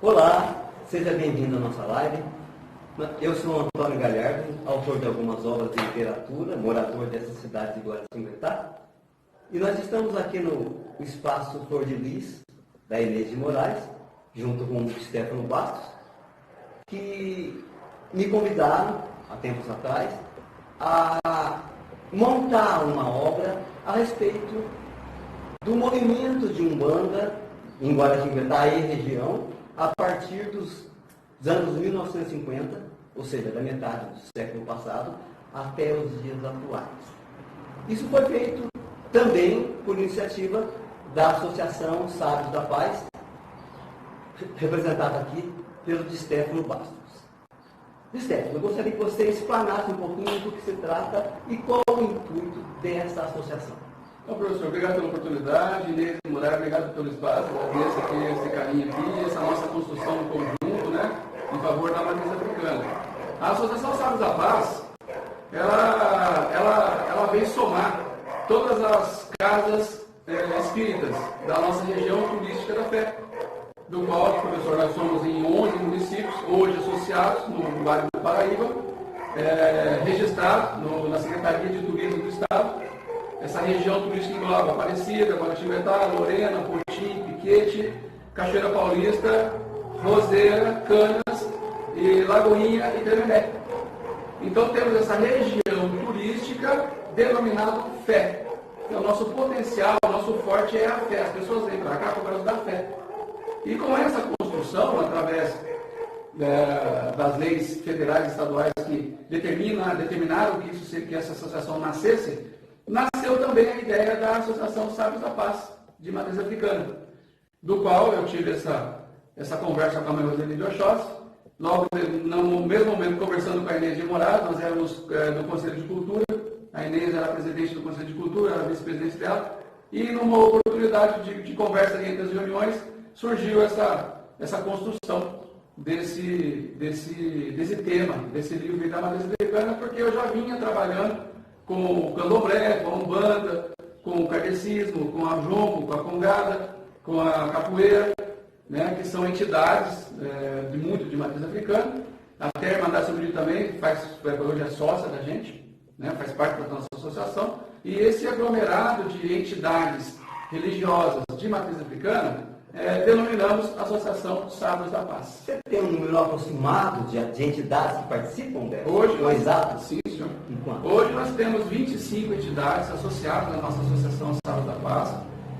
Olá, seja bem-vindo à nossa live. Eu sou Antônio Galhardo, autor de algumas obras de literatura, morador dessa cidade de Guaratinguetá. E nós estamos aqui no espaço Flor de Lis, da Inês de Moraes, junto com o Stefano Bastos, que me convidaram, há tempos atrás, a montar uma obra a respeito do movimento de Umbanda em Guaratinguetá e região, a partir dos anos 1950, ou seja, da metade do século passado, até os dias atuais. Isso foi feito também por iniciativa da Associação Sábios da Paz, representada aqui pelo Stefano Bastos. Stefano, eu gostaria que você explanasse um pouquinho do que se trata e qual o intuito dessa associação. Então, professor, obrigado pela oportunidade. Inês de Moraes, obrigado pelo espaço. Agradeço aqui esse carinho aqui, essa nossa construção em conjunto, né, em favor da matriz africana. A Associação Sábios da Paz, ela vem somar todas as casas espíritas da nossa região turística da fé, do qual, professor, nós somos em 11 municípios, hoje associados no Vale do Paraíba, registrados na Secretaria de Turismo do Estado. Essa região turística engloba Aparecida, Guaratinguetá, Lorena, Potim, Piquete, Cachoeira Paulista, Roseira, Canas, e Lagoinha e Tremembé. Então temos essa região turística denominada fé. Então, o nosso potencial, o nosso forte é a fé. As pessoas vêm para cá por causa da fé. E com essa construção, através das leis federais e estaduais que determinaram que essa associação nascesse, nasceu também a ideia da Associação Sábios da Paz, de matriz africana, do qual eu tive essa conversa com a mãe Roseli de Oxóssi. Logo, no mesmo momento, conversando com a Inês de Moraes, nós éramos do Conselho de Cultura. A Inês era presidente do Conselho de Cultura, era vice-presidente dela. E numa oportunidade de conversa entre as reuniões, surgiu essa construção desse tema, desse livro da matriz africana, porque eu já vinha trabalhando com o candomblé, com a umbanda, com o kardecismo, com a jongo, com a congada, com a capoeira, né, que são entidades de matriz africana. Até a Irmandade Sombrio também hoje é sócia da gente, né, faz parte da nossa associação. E esse aglomerado de entidades religiosas de matriz africana denominamos Associação Sábios da Paz. Você tem um número aproximado de entidades que participam dela? Hoje, exato? Sim, senhor. Enquanto? Hoje nós temos 25 entidades associadas à nossa Associação Sábios da Paz.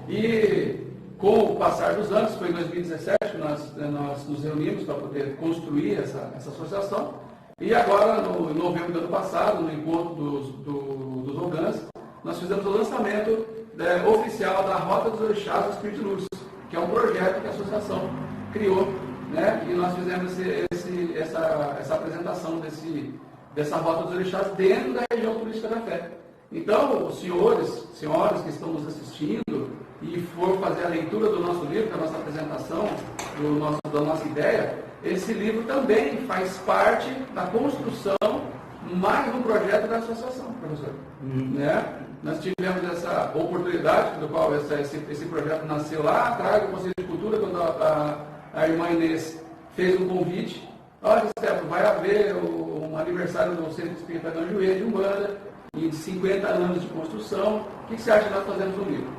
E com o passar dos anos, foi em 2017 que nós nos reunimos para poder construir essa associação. E agora, em novembro do ano passado, no encontro dos Ogãs, nós fizemos o lançamento oficial da Rota dos Orixás do Espírito de Luz, que é um projeto que a associação criou, né? E nós fizemos essa apresentação dessa Rota dos Orixás dentro da região turística da fé. Então, os senhoras que estão nos assistindo e for fazer a leitura do nosso livro, da nossa apresentação, da nossa ideia, esse livro também faz parte da construção mais um projeto da associação, professor. Né? Nós tivemos essa oportunidade, do qual esse projeto nasceu lá atrás do Conselho de Cultura, quando a irmã Inês fez um convite. Olha, Stefano, vai haver um aniversário do Centro Espírita de Anjoeira de Umbanda, e de 50 anos de construção. O que você acha que nós fazemos um livro?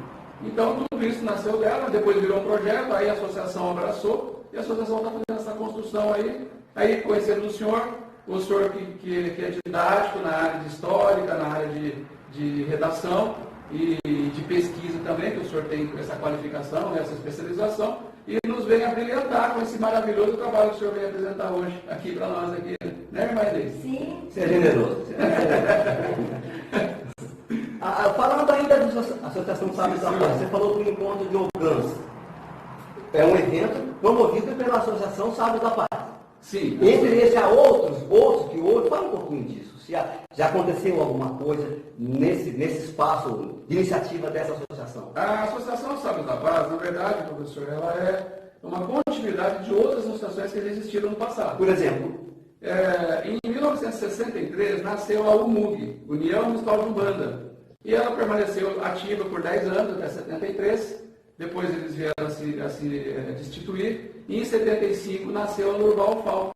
Então, tudo isso nasceu dela, depois virou um projeto, aí a associação abraçou, e a associação está fazendo essa construção aí conhecendo o senhor que é didático na área de histórica, na área de redação e de pesquisa também, que o senhor tem essa qualificação, essa especialização, e nos vem a brilhantar com esse maravilhoso trabalho que o senhor vem apresentar hoje aqui para nós, aqui, né, irmã Inês? Sim. Você é generoso. Falando ainda da Associação Sábios da Paz, você falou do encontro de Ogãs. É um evento promovido pela Associação Sábios da Paz. Sim. Entre esses há outros que hoje, fala um pouquinho disso. Se já aconteceu alguma coisa nesse espaço de iniciativa dessa associação? A Associação Sábios da Paz, na verdade, professor, ela é uma continuidade de outras associações que já existiram no passado. Por exemplo? Em 1963 nasceu a UMUG, União Municipal de Umbanda. E ela permaneceu ativa por 10 anos, até 73. depois eles vieram a se destituir, e em 75 nasceu a Nurval Fal,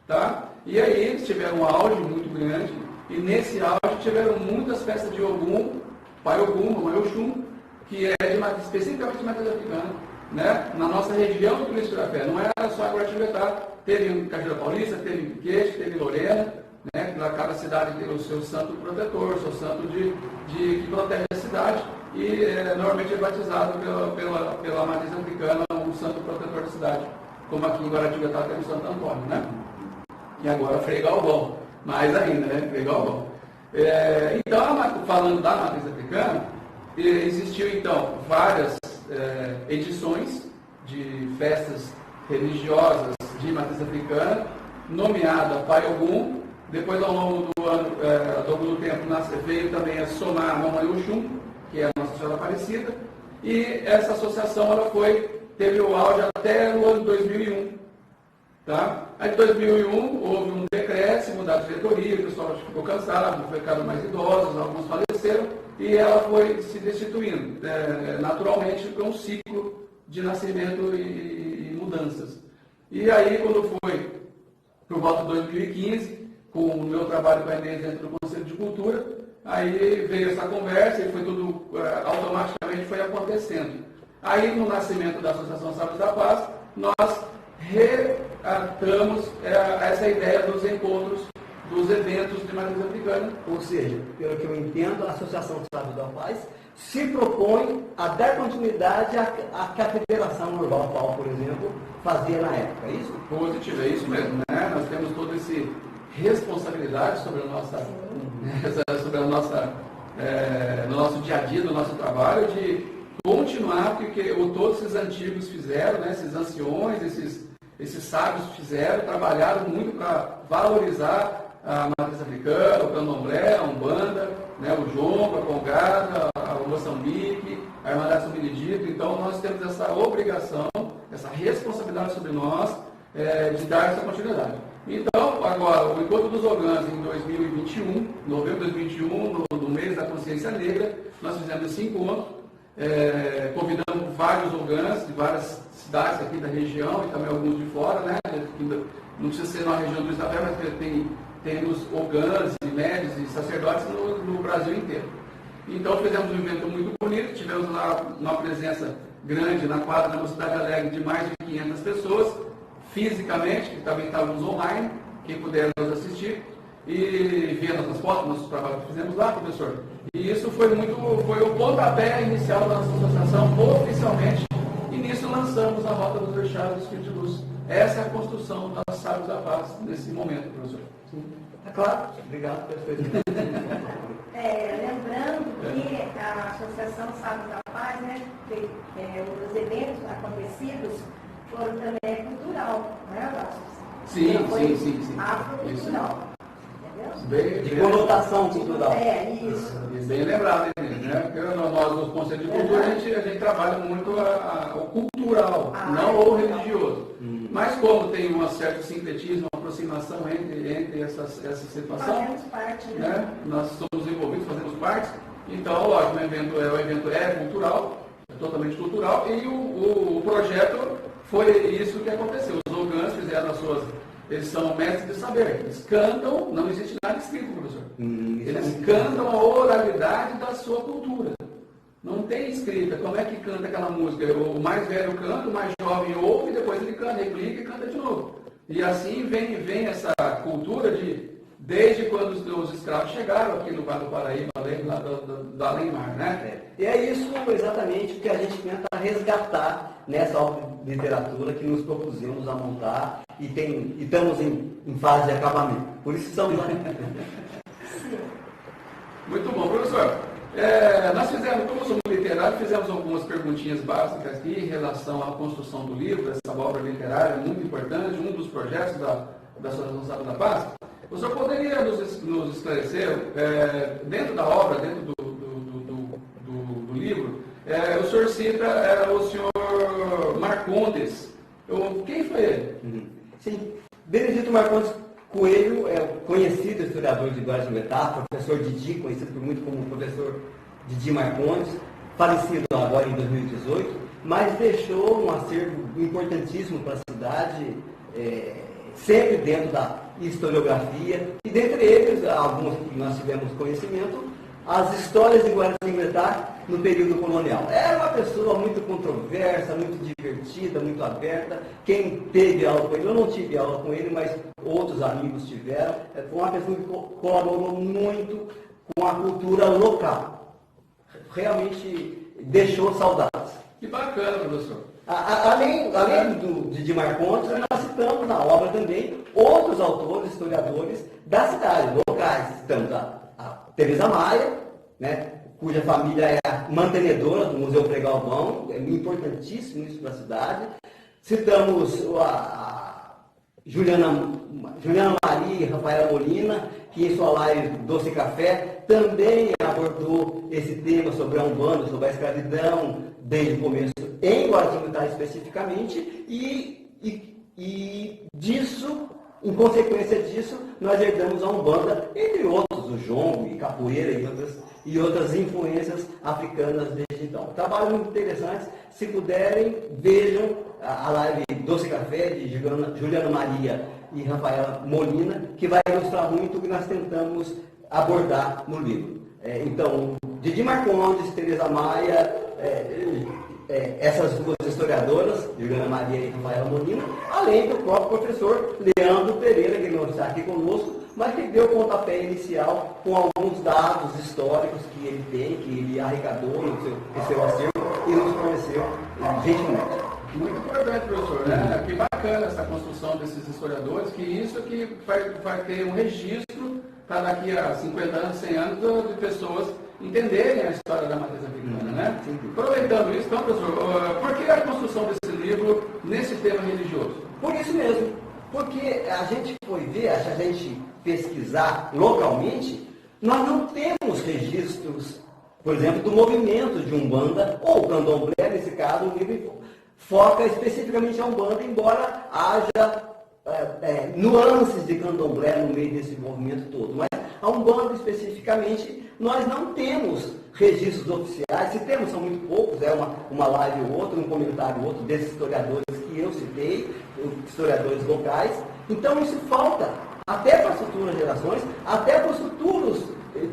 tá? E aí eles tiveram um auge muito grande, e nesse auge tiveram muitas festas de Ogum, Pai Ogum, Mamãe Oxum, que é especificamente de matriz africana, né? Na nossa região do Cristo da Fé, não era só a Guaratinguetá, teve em Cachoeira Paulista, teve em Piquete, teve em Lorena, né? Cada cidade tem o seu santo protetor, o seu santo que protege a cidade, e normalmente é batizado pela matriz africana um santo protetor da cidade, como aqui em Guaratinguetá tem o Santo Antônio, né? E agora Frei Galvão, mais ainda, né? Frei Galvão. Então, falando da matriz africana, existiu então várias edições de festas religiosas de matriz africana, nomeada Pai Ogum. Depois, ao longo do ano, ao longo do tempo, veio também a somar a Mamãe Oxum, que é a Nossa Senhora Aparecida, e essa associação ela teve o auge até o ano 2001. Tá? Aí, em 2001, houve um decréscimo da diretoria, o pessoal ficou cansado, ficaram mais idosos, alguns faleceram, e ela foi se destituindo, naturalmente, com um ciclo de nascimento e mudanças. E aí, quando foi por volta de 2015, com o meu trabalho com a Inês dentro do Conselho de Cultura, aí veio essa conversa e foi tudo, automaticamente foi acontecendo. Aí, no nascimento da Associação Sábios da Paz, nós reatamos essa ideia dos encontros, dos eventos de matriz africana. Ou seja, pelo que eu entendo, a Associação Sábios da Paz se propõe a dar continuidade à que a Federação Nurval Fal, por exemplo, fazia na época, é isso? Positivo, é isso mesmo, né? Nós temos toda essa responsabilidade sobre no nosso dia a dia, no nosso trabalho, de continuar o que todos esses antigos fizeram, né? Esses anciões, esses sábios fizeram, trabalharam muito para valorizar a matriz africana, o candomblé, a umbanda, né? O jongo, a congada, o Moçambique, a Irmandade São Benedito. Então, nós temos essa obrigação, essa responsabilidade sobre nós de dar essa continuidade. Então, agora, o Encontro dos Ogãs em 2021, novembro de 2021, no mês da Consciência Negra, nós fizemos esse encontro, convidamos vários Ogãs de várias cidades aqui da região e também alguns de fora, né? Não precisa ser na região do Isabel, mas temos Ogãs e médios e sacerdotes no Brasil inteiro. Então, fizemos um evento muito bonito, tivemos lá uma presença grande na quadra da Mocidade Alegre de mais de 500 pessoas, fisicamente, que também estávamos online, quem puder nos assistir, e ver nossas fotos, nossos trabalhos que fizemos lá, professor. E isso foi o pontapé inicial da nossa associação, oficialmente, e nisso lançamos a Rota dos Orixás do Espírito de Luz. Essa é a construção das Sábios da Paz nesse momento, professor. Sim. É claro. Obrigado, perfeito. Lembrando que a Associação Sábios da Paz, né, os eventos acontecidos foram também cultural, não é, Vasco? Sim. Afrocultural. De conotação cultural. Isso. Bem lembrado, né? Porque nós, no Conselho de Cultura, a gente trabalha muito o cultural, não o religioso. Mas como tem um certo sincretismo, uma aproximação entre essa situação, fazemos parte, né? Nós somos envolvidos, fazemos parte. Então, lógico, o evento é cultural, é totalmente cultural, e o projeto foi isso que aconteceu. Os Ogãs fizeram eles são mestres de saber. Eles cantam, não existe nada escrito, professor. Eles cantam a oralidade da sua cultura. Não tem escrita. Como é que canta aquela música? O mais velho canta, o mais jovem ouve, depois ele canta, replica e canta de novo. E assim vem essa cultura desde quando os escravos chegaram aqui no Vale do Paraíba, além lá do além-mar, né? E é isso exatamente que a gente tenta resgatar nessa literatura que nos propusemos a montar e estamos em fase de acabamento. Por isso estamos lá. Muito bom, professor. Nós fizemos, como somos literários, fizemos algumas perguntinhas básicas aqui em relação à construção do livro, essa obra literária muito importante, um dos projetos da Associação Sábios da Paz. O senhor poderia nos esclarecer, dentro da obra, dentro do livro, o senhor cita o senhor Marcondes. Quem foi ele? Sim, Benedito Marcondes Coelho é conhecido historiador de Guaratinguetá, professor Didi, conhecido por muito como professor Didi Marcondes, falecido agora em 2018, mas deixou um acervo importantíssimo para a cidade, sempre dentro da historiografia, e dentre eles, alguns que nós tivemos conhecimento, as histórias de Guaratinguetá no período colonial. Era uma pessoa muito controversa, muito divertida, muito aberta. Quem teve aula com ele, eu não tive aula com ele, mas outros amigos tiveram. Foi uma pessoa que colaborou muito com a cultura local. Realmente deixou saudades. Que bacana, professor. Além de Dimar Contes, nós citamos na obra também outros autores, historiadores da cidade, locais. Citamos a Teresa Maia, né, cuja família é a mantenedora do Museu Frei Galvão, é importantíssimo isso para a cidade. Citamos a Juliana Maria e Rafaela Molina, que em sua live Doce Café também abordou esse tema sobre a Umbanda, sobre a escravidão, desde o começo em Guaratinguetá especificamente, e disso, em consequência disso, nós herdamos a Umbanda, entre outros, o jongo e capoeira e outras influências africanas desde então. Trabalhos muito interessantes, se puderem, vejam a live Doce Café de Juliana Maria e Rafaela Molina, que vai ilustrar muito o que nós tentamos abordar no livro. Então, Didi Marcondes, Teresa Maia, essas duas historiadoras, Juliana Maria e Rafaela Molina, além do próprio professor Leandro Pereira, que não está aqui conosco, mas que deu o pontapé inicial com alguns dados históricos que ele tem, que ele arrecadou no seu acervo e nos forneceu gentilmente. Muito importante, professor, né? Que bacana essa construção desses historiadores, que isso que vai ter um registro para daqui a 50 anos, 100 anos, de pessoas entenderem a história da matriz africana, né? Aproveitando isso, então, professor, por que a construção desse livro nesse tema religioso? Por isso mesmo, porque a gente foi ver, se a gente pesquisar localmente, nós não temos registros, por exemplo, do movimento de Umbanda, ou Candomblé, nesse caso, o livro foca especificamente a Umbanda, embora haja nuances de Candomblé no meio desse movimento todo. Mas a Umbanda, especificamente, nós não temos registros oficiais. Se temos, são muito poucos, uma live ou outra, um comentário ou outro desses historiadores que eu citei, historiadores locais. Então isso falta até para as futuras gerações, até para os futuros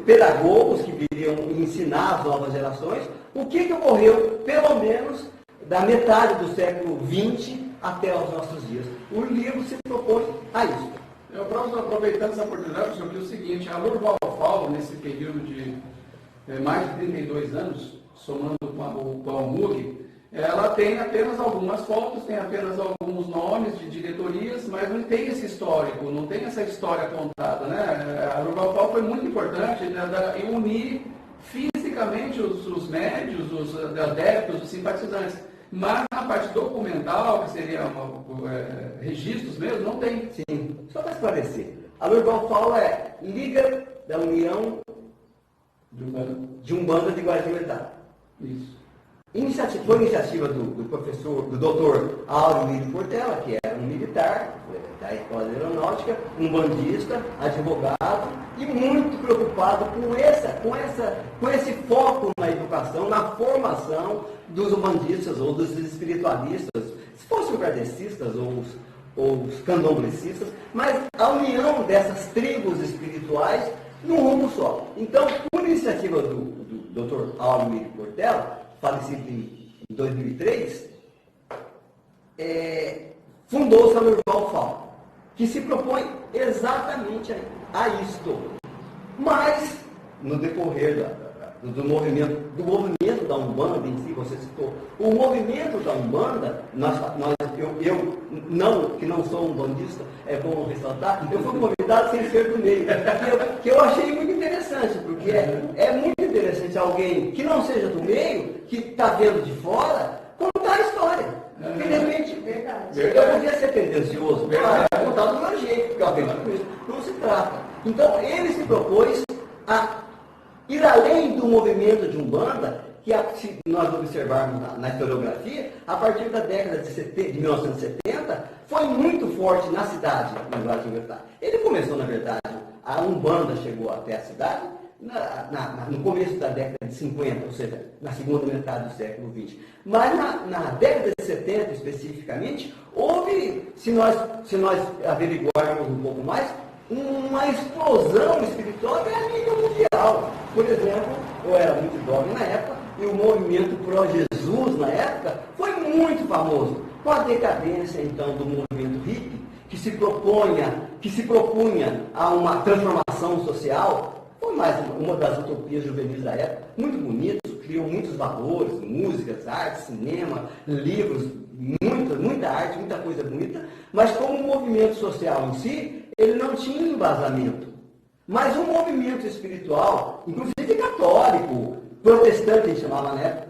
pedagogos que viriam ensinar as novas gerações, o que ocorreu, pelo menos, da metade do século XX até os nossos dias. O livro se propõe a isso. Eu posso, aproveitando essa oportunidade, professor, que é o seguinte, a Lourval Faulo, nesse período de mais de 32 anos, somando com a UMUG, ela tem apenas algumas fotos, tem apenas alguns nomes de diretorias, mas não tem esse histórico, não tem essa história contada, né? A Lourval Faulo foi muito importante em unir fisicamente os médios, os adeptos, os simpatizantes. Mas na parte documental, que seria registros mesmo, não tem. Sim, só para esclarecer. A Lourval Faulo é Liga da União de Umbanda de Guaratinguetá. Isso. Foi iniciativa do professor, do doutor Áureo Lírio Portela, que era um militar da Escola de Aeronáutica, um bandista, advogado, e muito preocupado com esse foco na educação, na formação dos umbandistas ou dos espiritualistas, se fossem os kardecistas ou os candomblecistas, mas a união dessas tribos espirituais num rumo só. Então, por iniciativa do Dr. Áureo Lírio Portela, falecido em 2003, fundou-se a Lourval Faulo, que se propõe exatamente a isto. Mas, no decorrer do movimento da Umbanda em si, você citou, o movimento da Umbanda, que não sou um bandista, é bom ressaltar, eu fui convidado sem ser do meio, que eu achei muito interessante, porque é muito interessante alguém que não seja do meio, que está vendo de fora, contar a história. Porque, de repente, eu podia ser tendencioso, contar do meu jeito, porque eu acredito com isso. Não se trata. Então, ele se propôs a ir além do movimento de Umbanda, que se nós observarmos na historiografia, a partir da década de 1970, foi muito forte na cidade, no Guaratinguetá. Ele começou, na verdade, a Umbanda chegou até a cidade no começo da década de 50, ou seja, na segunda metade do século XX. Mas na década de 70, especificamente, houve, se nós averiguarmos um pouco mais, uma explosão espiritual que é a nível mundial. Por exemplo, eu era muito jovem na época, e o movimento pró-Jesus, na época, foi muito famoso. Com a decadência, então, do movimento hippie, que se propunha a uma transformação social, foi mais uma das utopias juvenis da época, muito bonitos, criou muitos valores, músicas, arte, cinema, livros, muita arte, muita coisa bonita, mas como movimento social em si, ele não tinha embasamento. Mas um movimento espiritual, inclusive católico, protestante, a gente chamava na época,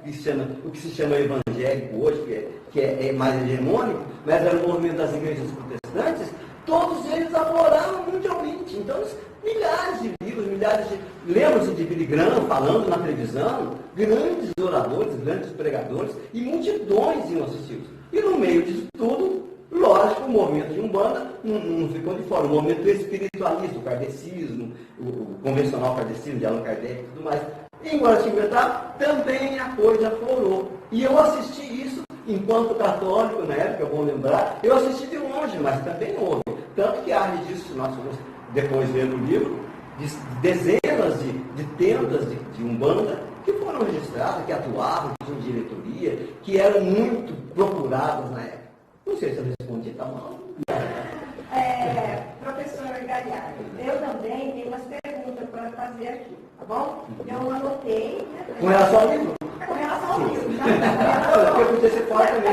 o que se chama evangélico hoje, que é mais hegemônico, mas era o movimento das igrejas protestantes, todos eles afloraram mundialmente. Então, milhares de livros, lembram-se de Billy Graham falando na televisão, grandes oradores, grandes pregadores, e multidões iam assisti-los. E no meio disso tudo, lógico, o movimento de Umbanda não ficou de fora. O movimento espiritualista, o kardecismo, o convencional kardecismo de Allan Kardec e tudo mais. Em Guaratinguetá também a coisa aflorou. E eu assisti isso enquanto católico, na época, eu vou lembrar, eu assisti de longe, mas também houve. Tanto que há registros, nós fomos depois vendo o livro, de dezenas de tendas de Umbanda que foram registradas, que atuavam, que tinham diretoria, que eram muito procuradas na época. Não sei se eu respondi, tá mal. Professor Galhardo, eu também tenho umas perguntas para fazer aqui, tá bom? Eu anotei. Né, com relação ao livro? Com relação ao livro, tá? Porque podia ser fora também.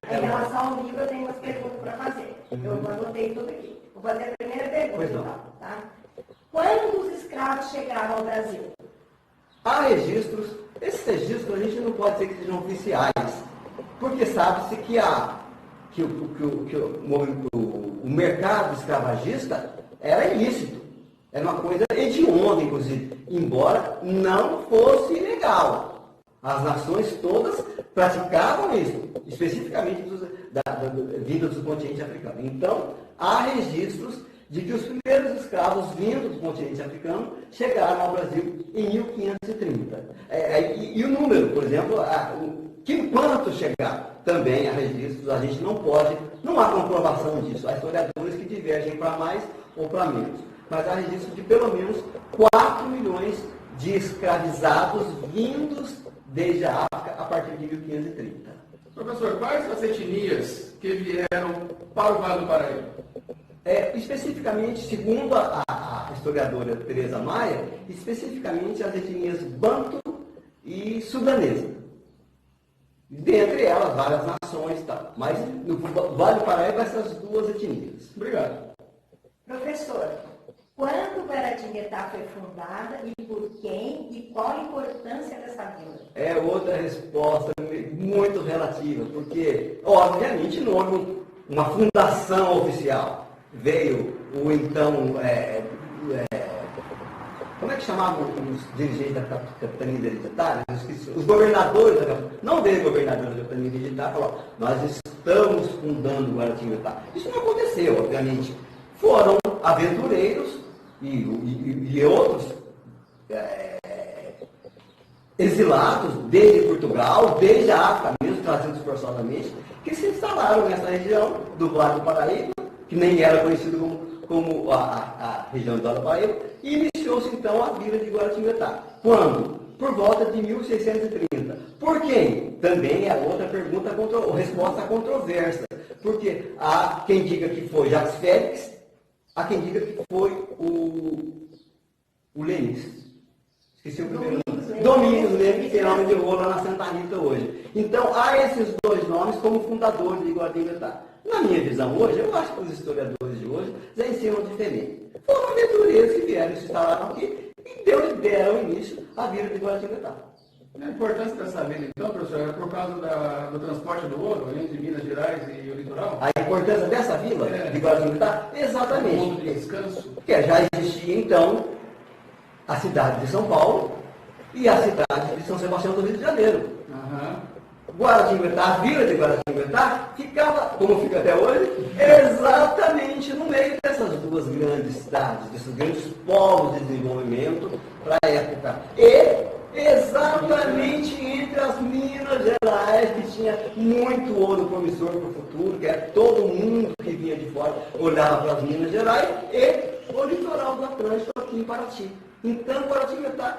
Em relação ao livro, eu tenho umas perguntas para fazer. Eu anotei tudo aqui. Vou fazer a primeira pergunta, então, tá? Quando os escravos chegaram ao Brasil? Há registros. Esses registros a gente não pode dizer que sejam oficiais, porque sabe-se que o mercado escravagista era ilícito. Era uma coisa hedionda, inclusive, embora não fosse ilegal. As nações todas praticavam isso, especificamente vindos do continente africano. Então, há registros de que os primeiros escravos vindos do continente africano chegaram ao Brasil em 1530. E o número, por exemplo, quanto chegaram? Também há registros, a gente não há comprovação disso. Há historiadores que divergem para mais ou para menos. Mas há registro de pelo menos 4 milhões de escravizados vindos desde a África a partir de 1530. Professor, quais as etnias que vieram para o Vale do Paraíba? Especificamente, segundo a historiadora Teresa Maia, especificamente as etnias Banto e Sudanesa. Dentre elas, várias nações e tal. Mas no Vale do Paraíba, essas duas etnias. Obrigado. Professor, quando Guaratinguetá foi fundada e por quem e qual a importância dessa vila? É outra resposta muito relativa, porque, obviamente, não houve uma fundação oficial. Veio o então, como é que chamavam os dirigentes da capitania hereditária? Os governadores da capitania. Não veio o governador da capitania hereditária e falou: nós estamos fundando Guaratinguetá. Isso não aconteceu, obviamente. Foram aventureiros e outros exilados desde Portugal, desde a África mesmo, trazidos forçosamente, que se instalaram nessa região do Vale do Paraíba, que nem era conhecido como a região do Vale do Paraíba, e iniciou-se então a vila de Guaratinguetá. Quando? Por volta de 1630. Por quem? Também é outra pergunta, resposta controversa. Porque há quem diga que foi Jacques Félix, há quem diga que foi o Lenis. Esqueci o primeiro nome. Domingos Lenis, que tem nome de rua lá na Santa Rita hoje. Então, há esses dois nomes como fundadores de Guaratinguetá. Na minha visão hoje, eu acho que os historiadores de hoje já ensinam diferente. Foram aventureiros que vieram se instalaram aqui e deram início à vila de Guaratinguetá. A importância dessa vila, então, professor, é por causa do transporte do ouro entre Minas Gerais e o litoral? A importância dessa vila de Guaratinguetá? Exatamente. Um ponto de descanso? Porque já existia, então, a cidade de São Paulo e a cidade de São Sebastião do Rio de Janeiro. Guaratinguetá, a vila de Guaratinguetá, ficava, como fica até hoje, exatamente no meio dessas duas grandes cidades, desses grandes polos de desenvolvimento para a época. E exatamente entre as Minas Gerais, que tinha muito ouro promissor para o futuro, que era todo mundo que vinha de fora olhava para as Minas Gerais, e o litoral do Atlântico aqui em Paraty. Então, Guaratinguetá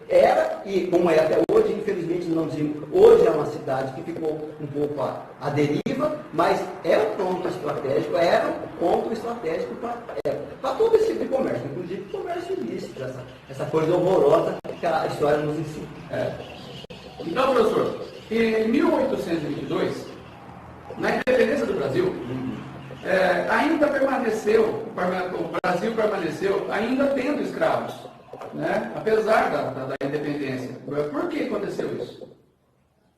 era, e como é até hoje, infelizmente não dizemos, hoje é uma cidade que ficou um pouco à deriva, mas é um ponto estratégico, era um ponto estratégico para todo esse tipo de comércio, inclusive comércio ilícito, essa coisa horrorosa que a história nos ensina. Então, professor, em 1822, na independência do Brasil, ainda permaneceu, o Brasil permaneceu ainda tendo escravos, né? Apesar da independência. Por que aconteceu isso?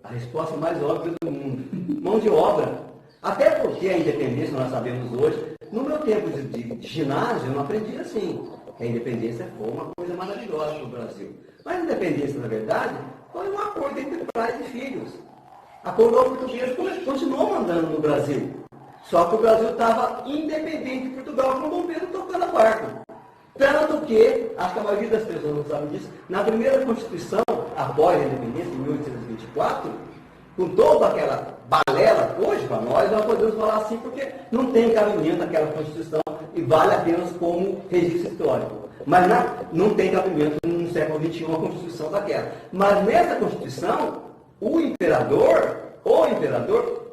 A resposta mais óbvia do mundo. Mão de obra. Até porque a independência, nós sabemos hoje, no meu tempo de ginásio, eu não aprendi assim. Que a independência foi uma coisa maravilhosa para o Brasil. Mas a independência, na verdade, foi um acordo entre pais e filhos. A coroa portuguesa continuou mandando no Brasil. Só que o Brasil estava independente de Portugal, com o Dom Pedro tocando a barco. Tanto que, acho que a maioria das pessoas não sabe disso, na primeira Constituição, após a independência, em 1824, com toda aquela balela, hoje para nós podemos falar assim, porque não tem cabimento aquela Constituição e vale apenas como registro histórico. Mas não tem cabimento no século XXI uma Constituição daquela. Mas nessa Constituição, o imperador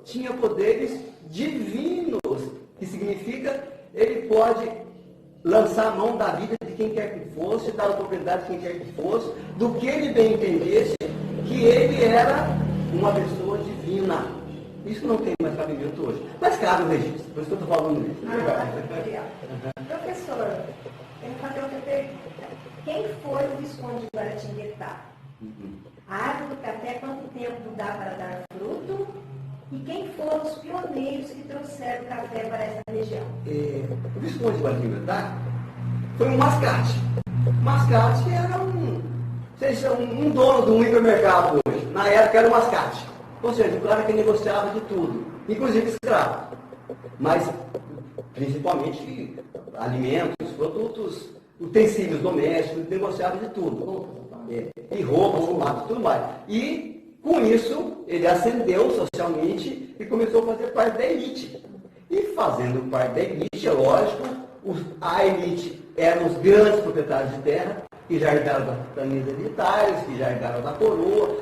tinha poderes divinos, que significa ele pode lançar a mão da vida de quem quer que fosse, dar a propriedade de quem quer que fosse, do que ele bem entendesse que ele era uma pessoa divina. Isso não tem mais cabimento hoje. Mas cabe o registro, por isso que eu estou falando isso. Professor, eu vou fazer outra pergunta. Quem foi o Visconde de Guaratinguetá? A árvore do café, quanto tempo dá para dar fruto? E quem foram os pioneiros que trouxeram o café para essa região? O Visconde de Guaratinguetá foi um mascate. Mascate era um dono de um hipermercado hoje. Na época era um mascate. Ou seja, um cara que negociava de tudo, inclusive escravo. Mas, principalmente, alimentos, produtos, utensílios domésticos, negociava de tudo. E roupas, formatos, tudo mais. E com isso, ele ascendeu socialmente e começou a fazer parte da elite. E fazendo parte da elite, é lógico, a elite eram os grandes proprietários de terra, que já herdaram das famílias hereditárias, que já herdaram da coroa,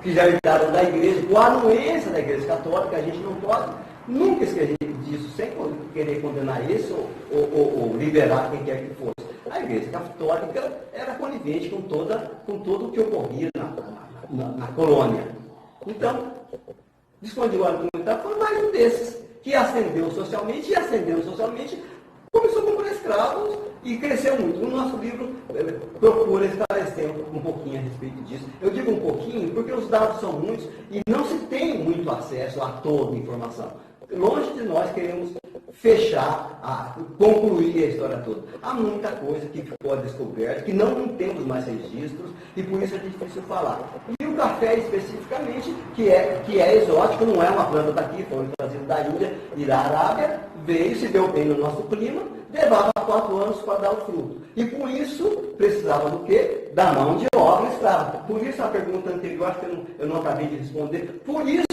que já herdaram da igreja, com a anuência da igreja católica. A gente não pode nunca esquecer disso, sem querer condenar isso ou liberar quem quer que fosse. A igreja católica era conivente com tudo o que ocorria na colônia. Então, Visconde de Guaratinguetá foi mais um desses que ascendeu socialmente e ascendendo socialmente começou a comprar escravos e cresceu muito. O nosso livro procura esclarecer um pouquinho a respeito disso. Eu digo um pouquinho porque os dados são muitos e não se tem muito acesso a toda a informação. Longe de nós queremos fechar, concluir a história toda. Há muita coisa que ficou descoberta, que não temos mais registros, e por isso é difícil falar. E o café, especificamente, que é exótico, não é uma planta daqui, foi trazido da Índia e da Arábia, veio, se deu bem no nosso clima, levava 4 anos para dar o fruto. E por isso, precisava do quê? Da mão de obra escrava. Por isso, a pergunta anterior, acho que eu não acabei de responder, por isso,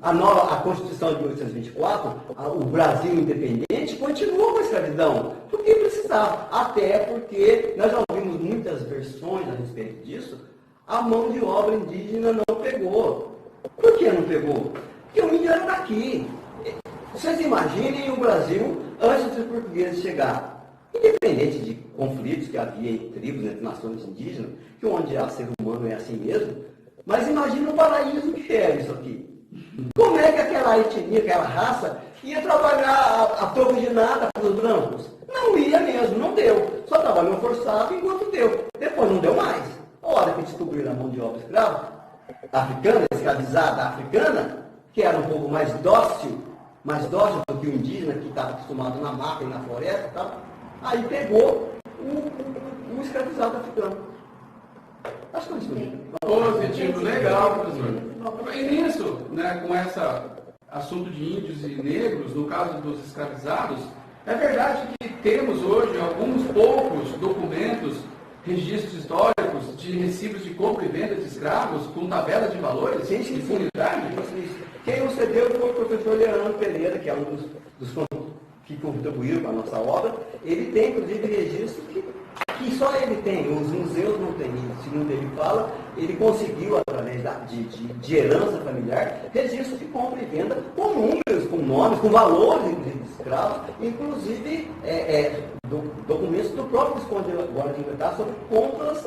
a Constituição de 1824, o Brasil independente, continua com a escravidão. Porque precisava. Até porque nós já ouvimos muitas versões a respeito disso, a mão de obra indígena não pegou. Por que não pegou? Porque o índio era daqui. Vocês imaginem o Brasil antes dos portugueses chegarem. Independente de conflitos que havia entre tribos, entre nações indígenas, que onde há ser humano é assim mesmo, mas imagina o paraíso que era isso aqui. Como é que aquela etnia, aquela raça, ia trabalhar a troco de nada para os brancos? Não ia mesmo, não deu. Só trabalhou forçado enquanto deu. Depois não deu mais. A hora que descobriram a mão de obra escrava, africana, escravizada africana, que era um pouco mais dócil do que o indígena, que estava acostumado na mata e na floresta, tá? Aí pegou o escravizado africano. Acho que é isso. Positivo, legal, professor. E nisso, né, com esse assunto de índios e negros, no caso dos escravizados, é verdade que temos hoje alguns poucos documentos, registros históricos de recibos de compra e venda de escravos com tabela de valores Sim, de unidade? Quem nos cedeu foi o professor Leandro Pereira, que é um dos que contribuíram para a nossa obra. Ele tem, inclusive, registro que só ele tem, os museus não têm. Segundo ele fala, ele conseguiu, através de herança familiar, registro de compra e venda com números, com nomes, com valores de escravos, inclusive documentos do próprio Visconde de Inglaterra sobre compras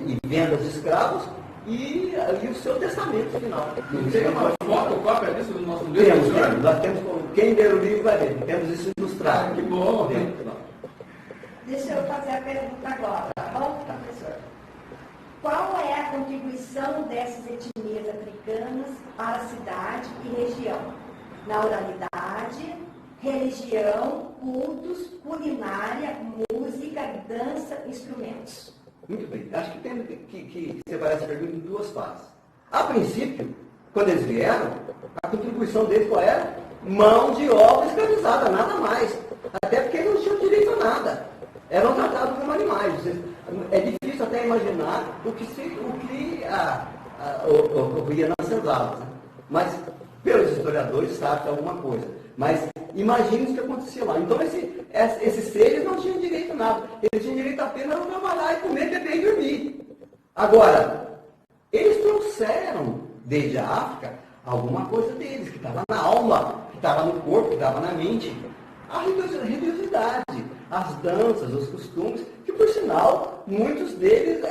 e vendas de escravos e o seu testamento final. Tem uma fotocópia disso do nosso livro? Temos. Nós temos, quem ler o livro vai ver, temos isso ilustrado. Que bom! Deixa eu fazer a pergunta agora, tá bom, professor? Qual é a contribuição dessas etnias africanas para a cidade e região? Na oralidade, religião, cultos, culinária, música, dança, instrumentos. Muito bem. Acho que tem que separar essa pergunta em duas fases. A princípio, quando eles vieram, a contribuição deles qual era? Mão de obra escravizada, nada mais. Até porque eles não tinham direito a nada. Eram tratados como animais. É difícil até imaginar o que ocorria nas senzalas. Né? Mas, pelos historiadores, sabe alguma coisa. Mas imagine o que acontecia lá. Então, esses seres não tinham direito a nada. Eles tinham direito apenas a trabalhar e comer, beber e dormir. Agora, eles trouxeram, desde a África, alguma coisa deles, que estava na alma, que estava no corpo, que estava na mente. A religiosidade, as danças, os costumes, que, por sinal, muitos deles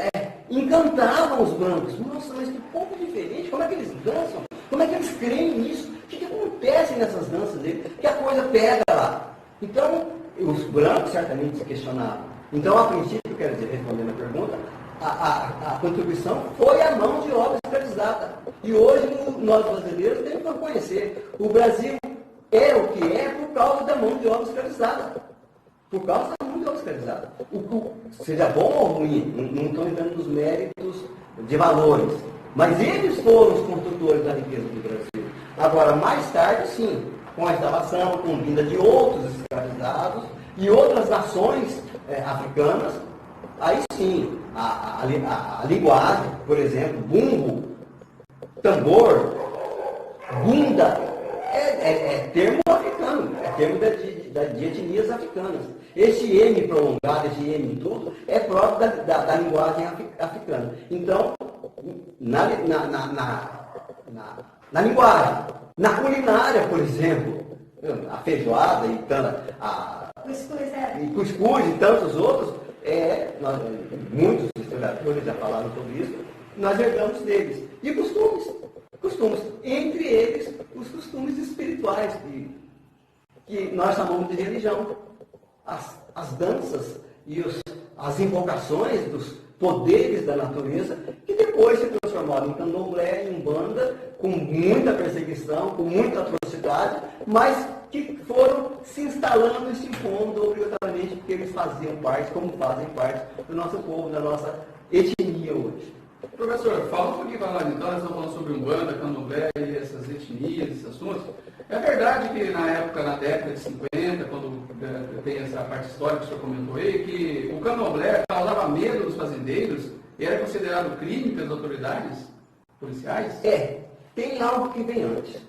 encantavam os brancos. Nossa, mas que povo diferente, como é que eles dançam? Como é que eles creem nisso? O que acontece nessas danças deles? Que a coisa pega lá. Então, os brancos certamente se questionavam. Então, a princípio, quero dizer, respondendo a pergunta, a contribuição foi a mão de obra escravizada. E hoje, nós brasileiros temos que reconhecer, o Brasil é o que é por causa da mão de obra escravizada. Por causa da mão de obra escravizada. Seja bom ou ruim, não estou entrando nos méritos de valores. Mas eles foram os construtores da riqueza do Brasil. Agora, mais tarde, sim, com a instalação, com vinda de outros escravizados e outras nações africanas, aí sim, a linguagem, por exemplo, bumbo, tambor, bunda, é termo africano, é termo de etnias africanas. Esse M prolongado, esse M tudo, é próprio da linguagem africana. Então, na linguagem, na culinária, por exemplo, a feijoada e cuscuz e tantos outros, muitos historiadores já falaram sobre isso, nós herdamos deles. E costumes, entre eles os costumes espirituais, que nós chamamos de religião. As danças e as invocações dos poderes da natureza, que depois se transformaram em candomblé, em umbanda, com muita perseguição, com muita atrocidade, mas que foram se instalando e se impondo obrigatoriamente, porque eles faziam parte, como fazem parte do nosso povo, da nossa etnia hoje. Professor, fala um pouquinho para nós, então, nós estamos falando sobre Umbanda, Candomblé e essas etnias, esses assuntos. É verdade que na época, na década de 50, quando tem essa parte histórica que o senhor comentou aí, que o Candomblé causava medo dos fazendeiros e era considerado crime pelas autoridades policiais? Tem algo que vem antes.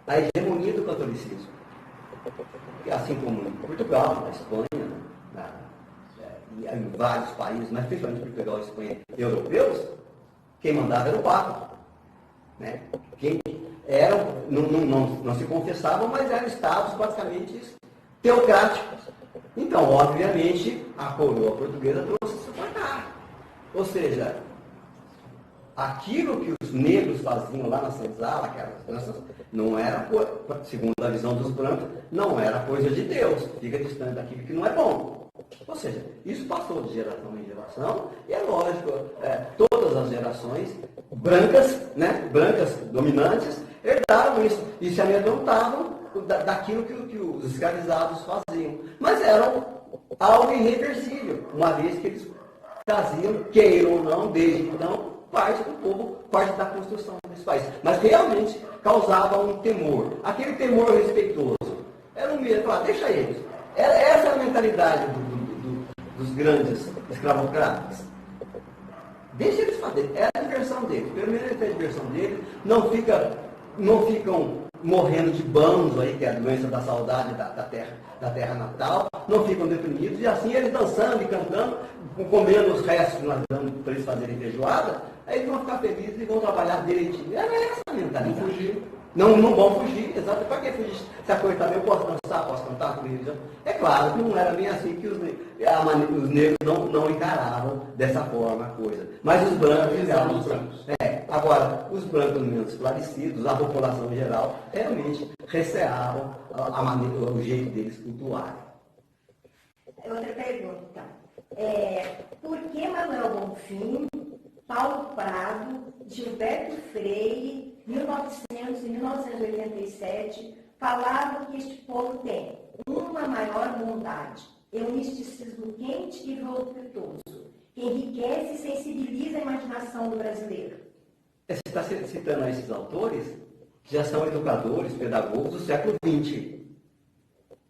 A hegemonia do catolicismo. Assim como em Portugal, na Espanha, em vários países, mas principalmente Portugal e Espanha, europeus, quem mandava era o Papa. Né? Quem não se confessavam, mas eram estados basicamente teocráticos. Então, obviamente, a coroa portuguesa trouxe isso para cá. Ou seja, aquilo que os negros faziam lá na senzala, aquelas danças, não era, segundo a visão dos brancos, não era coisa de Deus. Fica distante daquilo que não é bom. Ou seja, isso passou de geração em geração, e é lógico, todas as gerações brancas, né, brancas dominantes, herdaram isso e se amedrontavam daquilo que os escravizados faziam. Mas era algo irreversível, uma vez que eles traziam, queiram ou não, desde então, parte do povo, parte da construção desse país. Mas realmente causava um temor. Aquele temor respeitoso. Era um medo, deixa eles. Essa é a mentalidade dos grandes escravocratas. Deixa eles fazer. É a diversão deles. Pelo menos é a diversão deles. Não ficam morrendo de banzo aí, que é a doença da saudade da terra natal. Não ficam deprimidos. E assim eles dançando e cantando, comendo os restos que nós damos para eles fazerem feijoada, aí eles vão ficar felizes e vão trabalhar direitinho. Era essa a mentalidade. Não fugir. Não vão fugir, exato. Para que fugir? Se a coisa está bem, eu posso dançar, posso cantar com religião. É claro que não era bem assim que os negros não encaravam dessa forma a coisa. Mas os brancos encaravam os brancos. Agora, os brancos menos esclarecidos, a população em geral, realmente receavam o jeito deles cultuarem. Outra pergunta. Por que Manuel Bonfim, Paulo Prado, Gilberto Freire, 1900 e 1987, falavam que este povo tem uma maior bondade, e um misticismo quente e voluptuoso, que enriquece e sensibiliza a imaginação do brasileiro? Você está citando esses autores que já são educadores, pedagogos do século XX.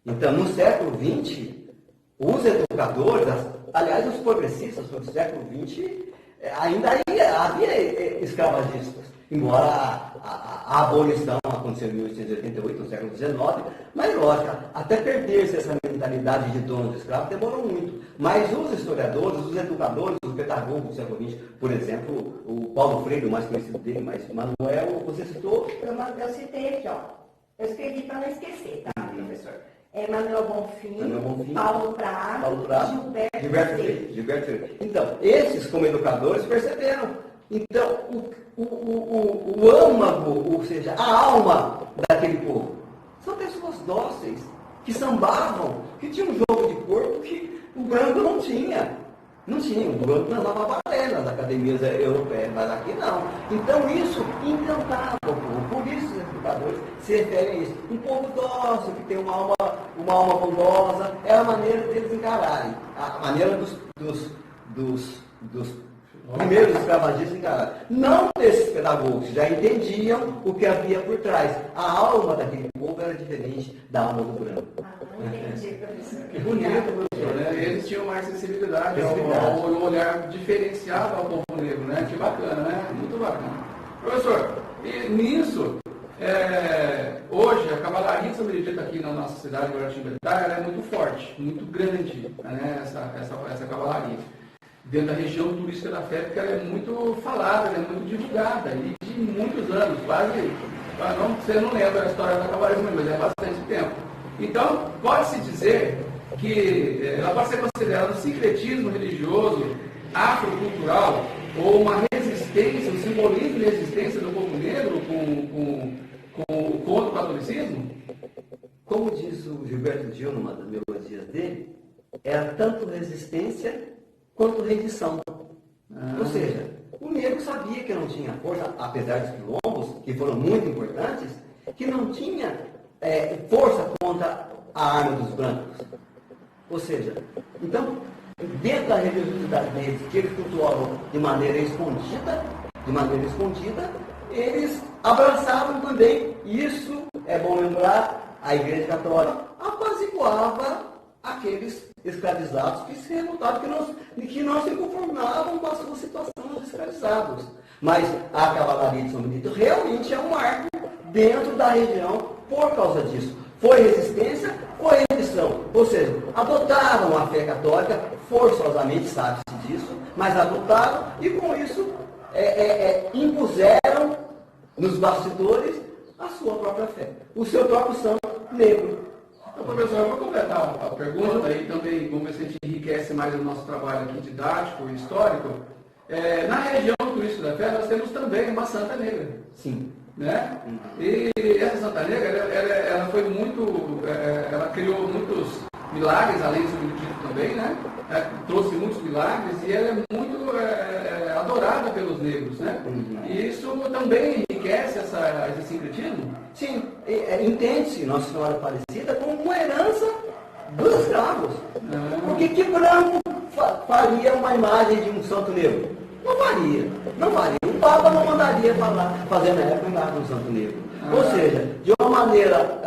Então, no século XX, os educadores, aliás, os progressistas do século XX, ainda havia escravagistas. Embora a abolição aconteceu em 1888, no século XIX, mas lógico, até perder-se essa mentalidade de dono de escravo demorou muito. Mas os historiadores, os educadores, os pedagogos do século XX, por exemplo, o Paulo Freire, o mais conhecido dele, mas Manuel, você citou? Eu citei aqui, ó. Eu escrevi para não esquecer, tá, professor? Manuel Bonfim, Paulo Prado, Gilberto Freire. Então, esses, como educadores, perceberam. Então, o âmago, ou seja, a alma daquele povo, são pessoas dóceis, que sambavam, que tinham um jogo de corpo que o branco não tinha. Não tinha, o branco dançava balé nas academias europeias, mas aqui não. Então isso encantava o povo. Por isso os educadores se referem a isso. Um povo dócil, que tem uma alma bondosa, é a maneira deles encararem. A maneira dos primeiros escravagistas encararem. Não desses pedagogos, já entendiam o que havia por trás. A alma daquele povo era diferente da alma do branco. Entendi, professor. Que bonito, professor, né? Eles tinham mais sensibilidade, um olhar diferenciado ao povo negro, né? Que bacana, né? Muito bacana. Professor, e nisso, hoje a cavalaria acredita aqui na nossa cidade de Guaratinguetá, ela é muito forte, muito grande, né? Essa cavalaria. Dentro da região turística da Fé, porque ela é muito falada, ela é muito divulgada, e de muitos anos, quase, você não lembra a história da cavalaria, mas é bastante tempo. Então, pode-se dizer que ela pode ser considerada um sincretismo religioso, afrocultural, ou uma resistência, um simbolismo de resistência do povo negro contra o catolicismo? Como diz o Gilberto Gil, numa das melodias dele, era tanto resistência quanto rendição. Ou seja, o negro sabia que não tinha força, apesar dos quilombos, que foram muito importantes, que não tinha força contra a arma dos brancos. Ou seja, então, dentro da religiosidade deles, que eles cultuavam de maneira escondida, eles abraçavam também, isso é bom lembrar, a Igreja Católica apaziguava aqueles escravizados que se revoltavam, que não se conformavam com a sua situação de escravizados. Mas a cavalaria de São Benito realmente é um marco dentro da região por causa disso. Foi resistência, foi rendição. Ou seja, adotaram a fé católica, forçosamente sabe-se disso, mas adotaram e com isso impuseram nos bastidores a sua própria fé, o seu próprio santo negro. Então, professor, eu vou completar a pergunta e também vamos ver se a gente enriquece mais o nosso trabalho aqui didático e histórico. Na região turística da Fé, nós temos também uma Santa Negra. Sim. Né? E essa Santa Negra, ela foi muito, ela criou muitos milagres, além do Benedito também, né? Trouxe muitos milagres e ela é muito adorada pelos negros, né? E isso também enriquece esse sincretismo? Sim, entende-se Nossa Senhora Aparecida como uma herança dos escravos. Porque que branco faria uma imagem de um santo negro? Não varia, não varia. O Papa não mandaria fazer na época embaixo do Santo Negro. Ou seja, de uma maneira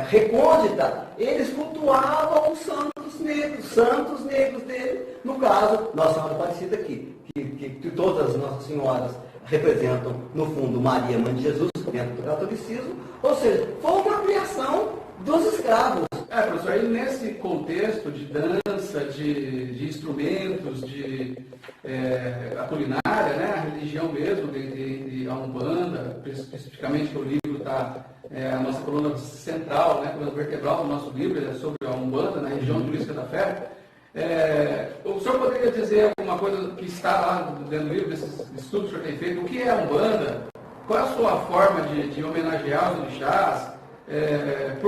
recôndita, eles cultuavam os santos negros dele. No caso, Nossa Senhora Aparecida aqui, que todas as Nossas Senhoras representam, no fundo, Maria, Mãe de Jesus, dentro do catolicismo. Ou seja, foi uma criação dos escravos. Professor, aí nesse contexto de dança, de instrumentos, a culinária, né, a religião mesmo, a Umbanda, especificamente que o livro está, a nossa coluna central, né, a coluna vertebral do nosso livro é sobre a Umbanda, na região turística da Fé. O senhor poderia dizer alguma coisa que está lá dentro do livro, desses estudos que o senhor tem feito? O que é a Umbanda? Qual é a sua forma de homenagear os orixás?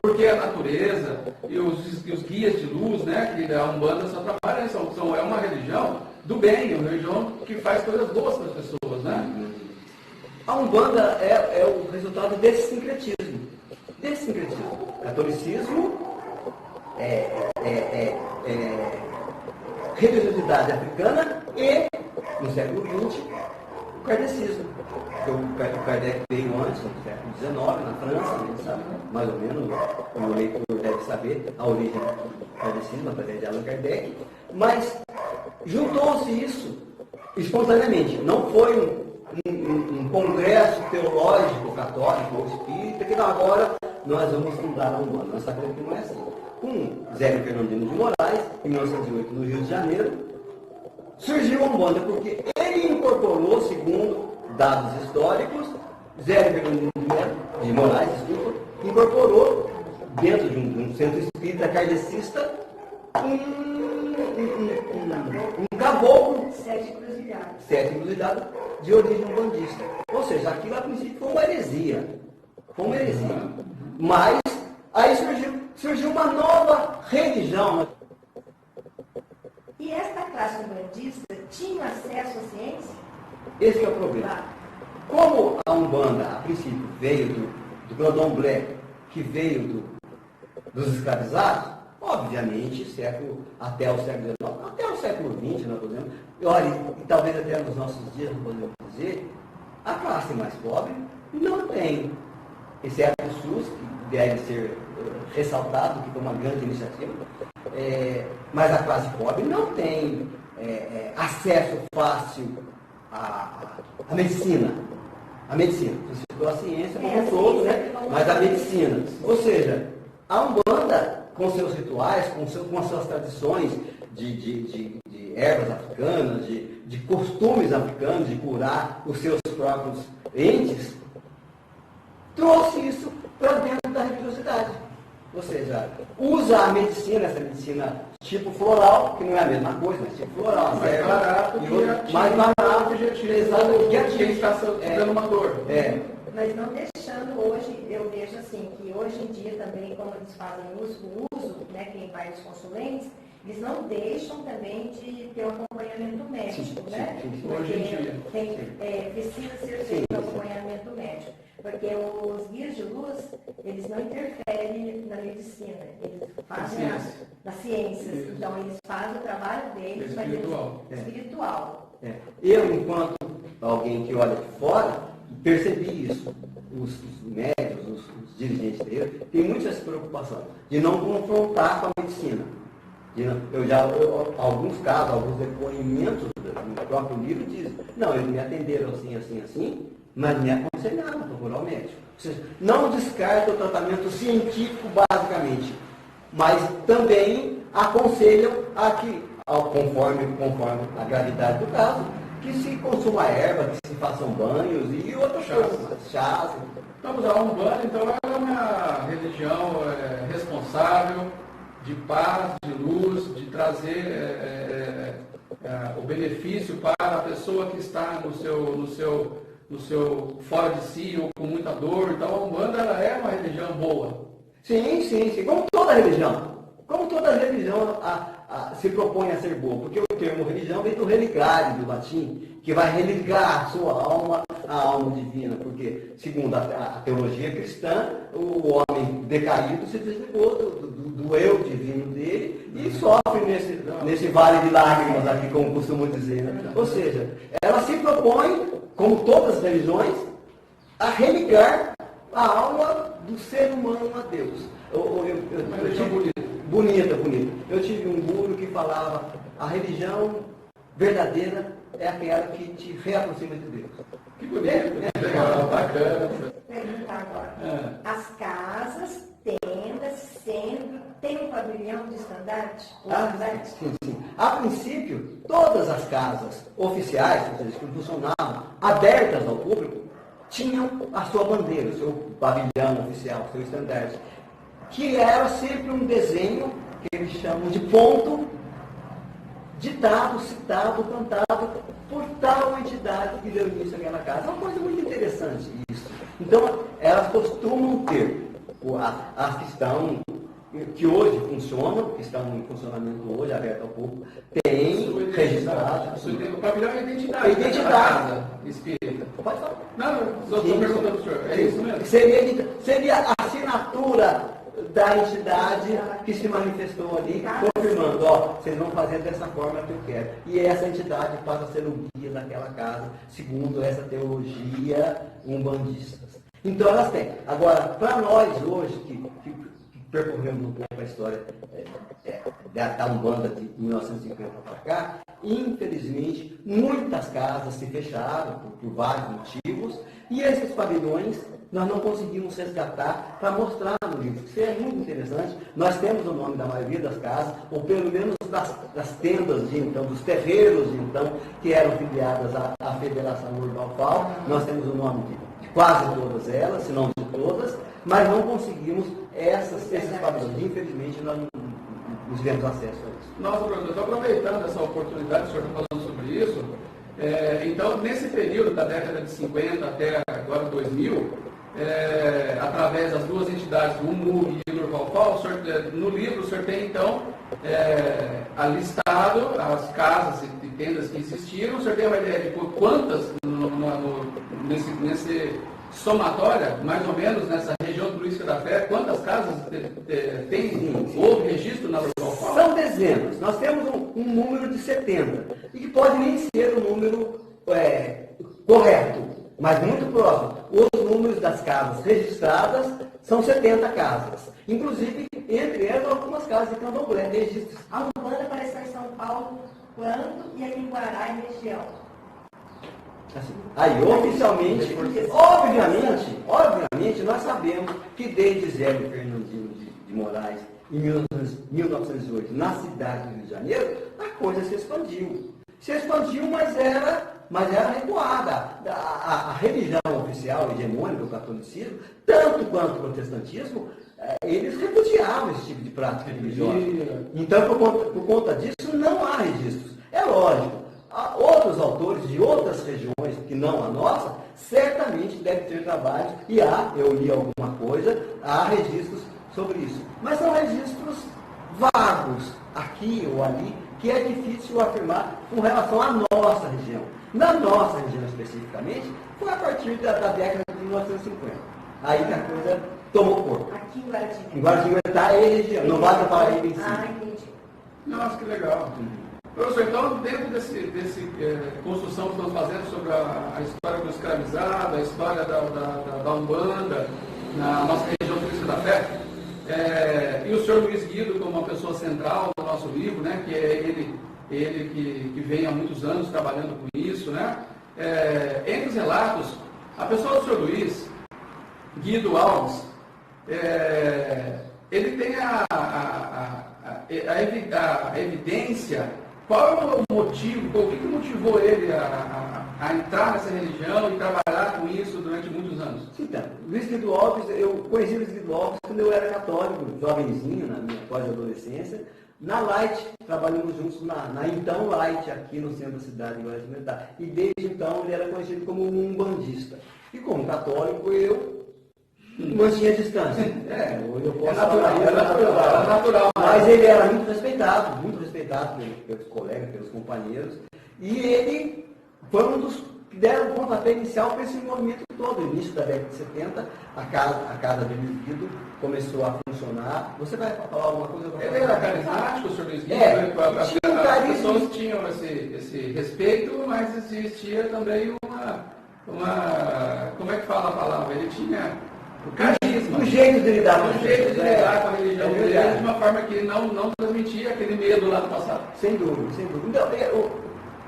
Por que a natureza e os guias de luz, né, que a Umbanda só trabalha, é uma religião do bem, uma religião que faz coisas boas para as pessoas, né? A Umbanda é o resultado desse sincretismo. Catolicismo, religiosidade africana e, no século XX, o kardecismo. O Kardec veio antes, no século XIX, na França, né, sabe? Mais ou menos, o leitor deve saber a origem do kardecismo, através de Allan Kardec, mas juntou-se isso espontaneamente. Não foi um congresso teológico católico ou espírita que agora nós vamos fundar a Umbanda. Nós sabemos que não é assim. Com Zélio Fernandino de Moraes, em 1908, no Rio de Janeiro, surgiu a Umbanda, porque ele incorporou, segundo dados históricos, Zélio Fernandino de Moraes, incorporou, dentro de um centro espírita kardecista, um caboclo, sete encruzilhadas, de origem umbandista. Ou seja, aquilo a princípio foi uma heresia. Mas aí surgiu uma nova religião. E esta classe umbandista tinha acesso à ciência? Esse é o problema. Como a Umbanda, a princípio, veio do candomblé, que veio dos escravizados, obviamente, até o século XIX, até o século XX, nós podemos, e talvez até nos nossos dias, não podemos dizer, a classe mais pobre não tem, exceto o SUS, que deve ser ressaltado, que foi uma grande iniciativa, mas a classe pobre não tem acesso fácil à medicina. A medicina, você citou a ciência como um todo, né? Mas a medicina. Ou seja, a Umbanda, com seus rituais, com suas tradições de ervas africanas, de costumes africanos, de curar os seus próprios entes, trouxe isso para dentro da religiosidade. Ou seja, usa a medicina, essa medicina tipo floral, que não é a mesma coisa, mas tipo floral. Mais barato, mais barato, exatamente, quem está dando uma dor. Mas não deixando hoje, eu vejo assim, que hoje em dia também, como eles fazem o uso, né, quem vai aos consulentes, eles não deixam também de ter um acompanhamento médico, né? Hoje em dia. Precisa ser feito acompanhamento médico. Porque os guias de luz, eles não interferem na medicina, eles fazem nas ciências. Então, eles fazem o trabalho deles, espiritual. Eu, enquanto alguém que olha de fora, percebi isso. Os médicos, os dirigentes dele, têm muito essa preocupação de não confrontar com a medicina. Alguns casos, alguns depoimentos no próprio livro dizem, não, eles me atenderam assim, mas me aconselharam a procurar o médico. Ou seja, não descarta o tratamento científico basicamente, mas também aconselham a que, conforme a gravidade do caso, que se consuma erva, que se façam banhos e outras coisas, chás. Vamos à Umbanda, então, é uma religião responsável, de paz, de luz, de trazer o benefício para a pessoa que está no seu fora de si ou com muita dor. Então a Umbanda ela é uma religião boa. Sim. Como toda religião. Como toda religião se propõe a ser boa. Porque o termo religião vem do religare, do latim, que vai religar a sua alma a alma divina, porque, segundo a teologia cristã, o homem decaído se desligou do eu divino dele e sofre nesse vale de lágrimas aqui, como costumo dizer. Né? Ou seja, ela se propõe, como todas as religiões, a religar a alma do ser humano a Deus. Bonita. Eu tive um guru que falava, a religião verdadeira é aquela que te reaproxima de Deus. Que bonito, legal, bacana. Perguntar agora. As casas, tendas, centro, tem um pavilhão de estandarte? Sim. A princípio, todas as casas oficiais, ou seja, que funcionavam, abertas ao público, tinham a sua bandeira, o seu pavilhão oficial, o seu estandarte, que era sempre um desenho que eles chamam de ponto, ditado, citado, cantado por tal entidade que deu início àquela casa. É uma coisa muito interessante isso. Então, elas costumam ter as que estão, que hoje funcionam, que estão em funcionamento hoje, aberto ao público, tem registrado. O pavilhão é a identidade. A identidade. Espírita. Pode falar. Não, estou perguntando ao senhor. É isso mesmo? Seria a assinatura da entidade que se manifestou ali, confirmando, vocês vão fazer dessa forma que eu quero. E essa entidade passa a ser o guia daquela casa, segundo essa teologia umbandistas. Então elas têm. Agora, para nós hoje, que percorremos um pouco a história da Umbanda de 1950 para cá, infelizmente, muitas casas se fecharam por vários motivos, e esses pavilhões nós não conseguimos resgatar para mostrar no livro. Isso é muito interessante. Nós temos o nome da maioria das casas, ou pelo menos das tendas de então, dos terreiros de então, que eram filiadas à Federação Urbal FAO. Nós temos o nome de quase todas elas, se não de todas, mas não conseguimos esses pavilhões. Infelizmente, nós não tivemos acesso a isso. Nossa, professor, estou aproveitando essa oportunidade, o senhor está falando sobre isso. Então, nesse período da década de 50 até agora 2000, através das duas entidades, o UMUG e o Urvalfal, no livro o senhor tem, então, alistado as casas e tendas que existiram. O senhor tem uma ideia de quantas, nesse somatória, mais ou menos, nessa região turística da Fé, quantas casas houve registro na Urvalfal? São dezenas. Nós temos um número de 70, e que pode nem ser o número correto, mas muito próximo. Os números das casas registradas são 70 casas. Inclusive, entre elas, algumas casas de Candomblé, registros. A Umbanda apareceu em São Paulo quando e aqui em Guará e região? Assim, aí, oficialmente, obviamente, nós sabemos que desde Zé Fernandino de Moraes, em 1908, na cidade do Rio de Janeiro, a coisa se expandiu. Mas era recuada. A religião oficial, hegemônica do catolicismo, tanto quanto o protestantismo, eles repudiavam esse tipo de prática religiosa. Então, por conta disso, não há registros. É lógico, outros autores de outras regiões, que não a nossa, certamente devem ter trabalhos, e eu li alguma coisa, há registros sobre isso. Mas são registros vagos, aqui ou ali, que é difícil afirmar com relação à nossa região. Na nossa região especificamente, foi a partir da década de 1950. Aí que a coisa tomou corpo. Aqui em Guaratinguetá. Em Guaratinguetá é região, não vale para Paraíba em si. Entendi. Nossa, que legal. Professor, então, dentro desse construção que estamos fazendo sobre a história do escravizado, a história da Umbanda, na nossa região turística da Fé, e o senhor Luiz Guido como uma pessoa central do nosso livro, né, que é ele que vem há muitos anos trabalhando com isso, né? Entre os relatos, a pessoa do senhor Luiz Guido Alves, ele tem a evidência. Qual é o motivo, o que motivou ele a entrar nessa religião e trabalhar com isso durante muitos anos? Então, Luiz Guido Alves, eu conheci o Luiz Guido Alves quando eu era católico, jovenzinho, na minha pós-adolescência, na Light, trabalhamos juntos na então Light, aqui no centro da cidade de Guaratinguetá. E desde então ele era conhecido como um umbandista. E como católico, eu mantinha a distância. Eu posso falar natural. Mas ele era muito respeitado pelos colegas, pelos companheiros. E ele foi um dos deram um pontapé inicial para esse movimento todo. No início da década de 70, a casa de Luiz Guido começou a funcionar. Você vai falar alguma coisa? Ele era carismático, o senhor Luiz Guido? As pessoas tinham esse respeito, mas existia também uma... Como é que fala a palavra? Ele tinha o carisma. O jeito de lidar com a religião dele, de uma forma que não transmitia aquele medo lá do passado. Sem dúvida, sem dúvida. Então,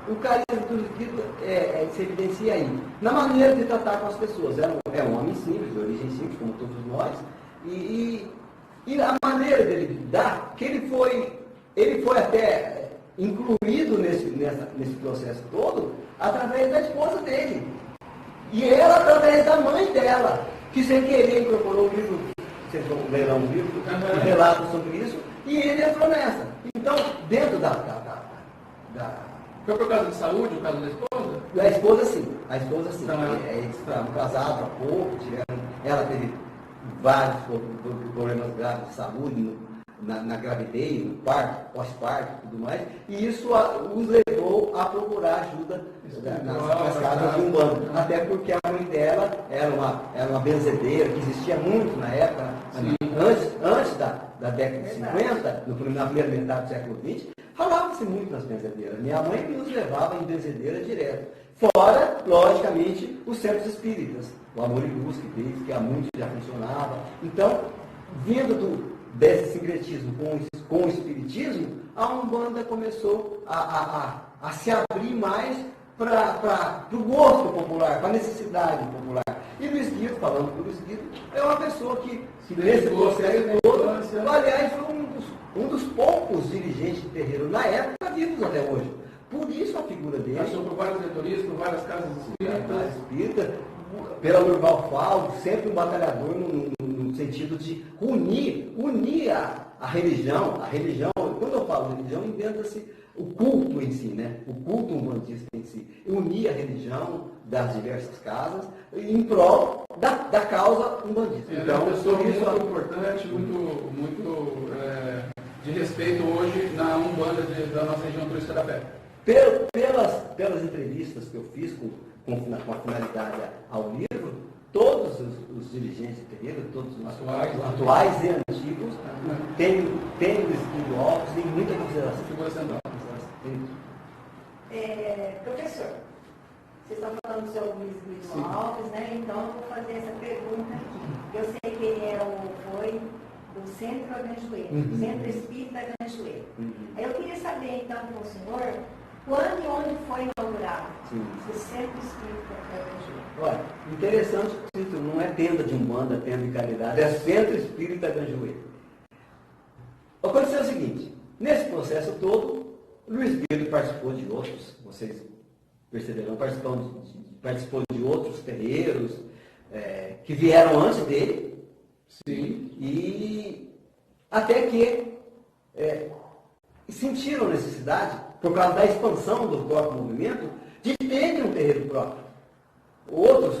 o carisma do Luiz Guido se evidencia aí. Na maneira de tratar com as pessoas. É um homem simples, de origem simples, como todos nós. E a maneira dele lidar, que ele foi até incluído nesse processo todo através da esposa dele. E ela através da mãe dela, que sem querer incorporou o livro, vocês vão ler um livro, um relato sobre isso, e ele entrou nessa. Então, dentro Foi por causa de saúde, o caso da esposa? A esposa sim. Então, eles estavam casados há pouco, ela teve vários problemas graves de saúde na gravidez, no parto, pós-parto e tudo mais, e isso os levou a procurar ajuda nas casas de Umbanda. Até porque a mãe dela era uma benzedeira, que existia muito na época, antes da década de 50, na primeira metade do século XX, falava-se muito nas benzedeiras. Minha mãe que nos levava em benzedeira direto. Fora, logicamente, os centros espíritas. O Amor e Luz, que há muito já funcionava. Então, vindo desse sincretismo com o espiritismo, a Umbanda começou a se abrir mais para o gosto popular, para a necessidade popular. E Luiz Guido, falando por Luiz Guido, é uma pessoa que nesse processo todo, aliás, foi um dos poucos dirigentes de terreiro na época vivos até hoje. Por isso a figura dele... Passou por várias diretorias, por várias casas espíritas. Pela Durval Falco, sempre um batalhador no sentido de unir a religião. A religião, quando eu falo religião, entenda-se o culto em si, né? O culto umbandista em si. Unir a religião das diversas casas em prol da causa umbandista. Então, é uma pessoa muito importante, muito de respeito hoje na Umbanda da nossa região turística da Pé. Pelas entrevistas que eu fiz com a finalidade ao livro, todos os dirigentes de terreiro, todos os atuais e antigos, têm Luiz Alves, tem muita consideração. Figura central. Professor, vocês estão falando do seu Luiz Alves, né? Então eu vou fazer essa pergunta aqui. Eu sei que ele foi do Centro Aganjuê, Centro Espírita Aganjuê. Aí eu queria saber então com o senhor, quando e onde foi inaugurado o Centro Espírita Aganjuê? Olha, interessante que o título não é tenda de Umbanda, tenda de caridade, é Centro Espírita Aganjuê. Aconteceu o seguinte, nesse processo todo, Luiz Guido participou de outros, vocês perceberão, participou de outros terreiros que vieram antes dele. Sim. E até que sentiram necessidade, por causa da expansão do próprio movimento, de terem um terreiro próprio. Outros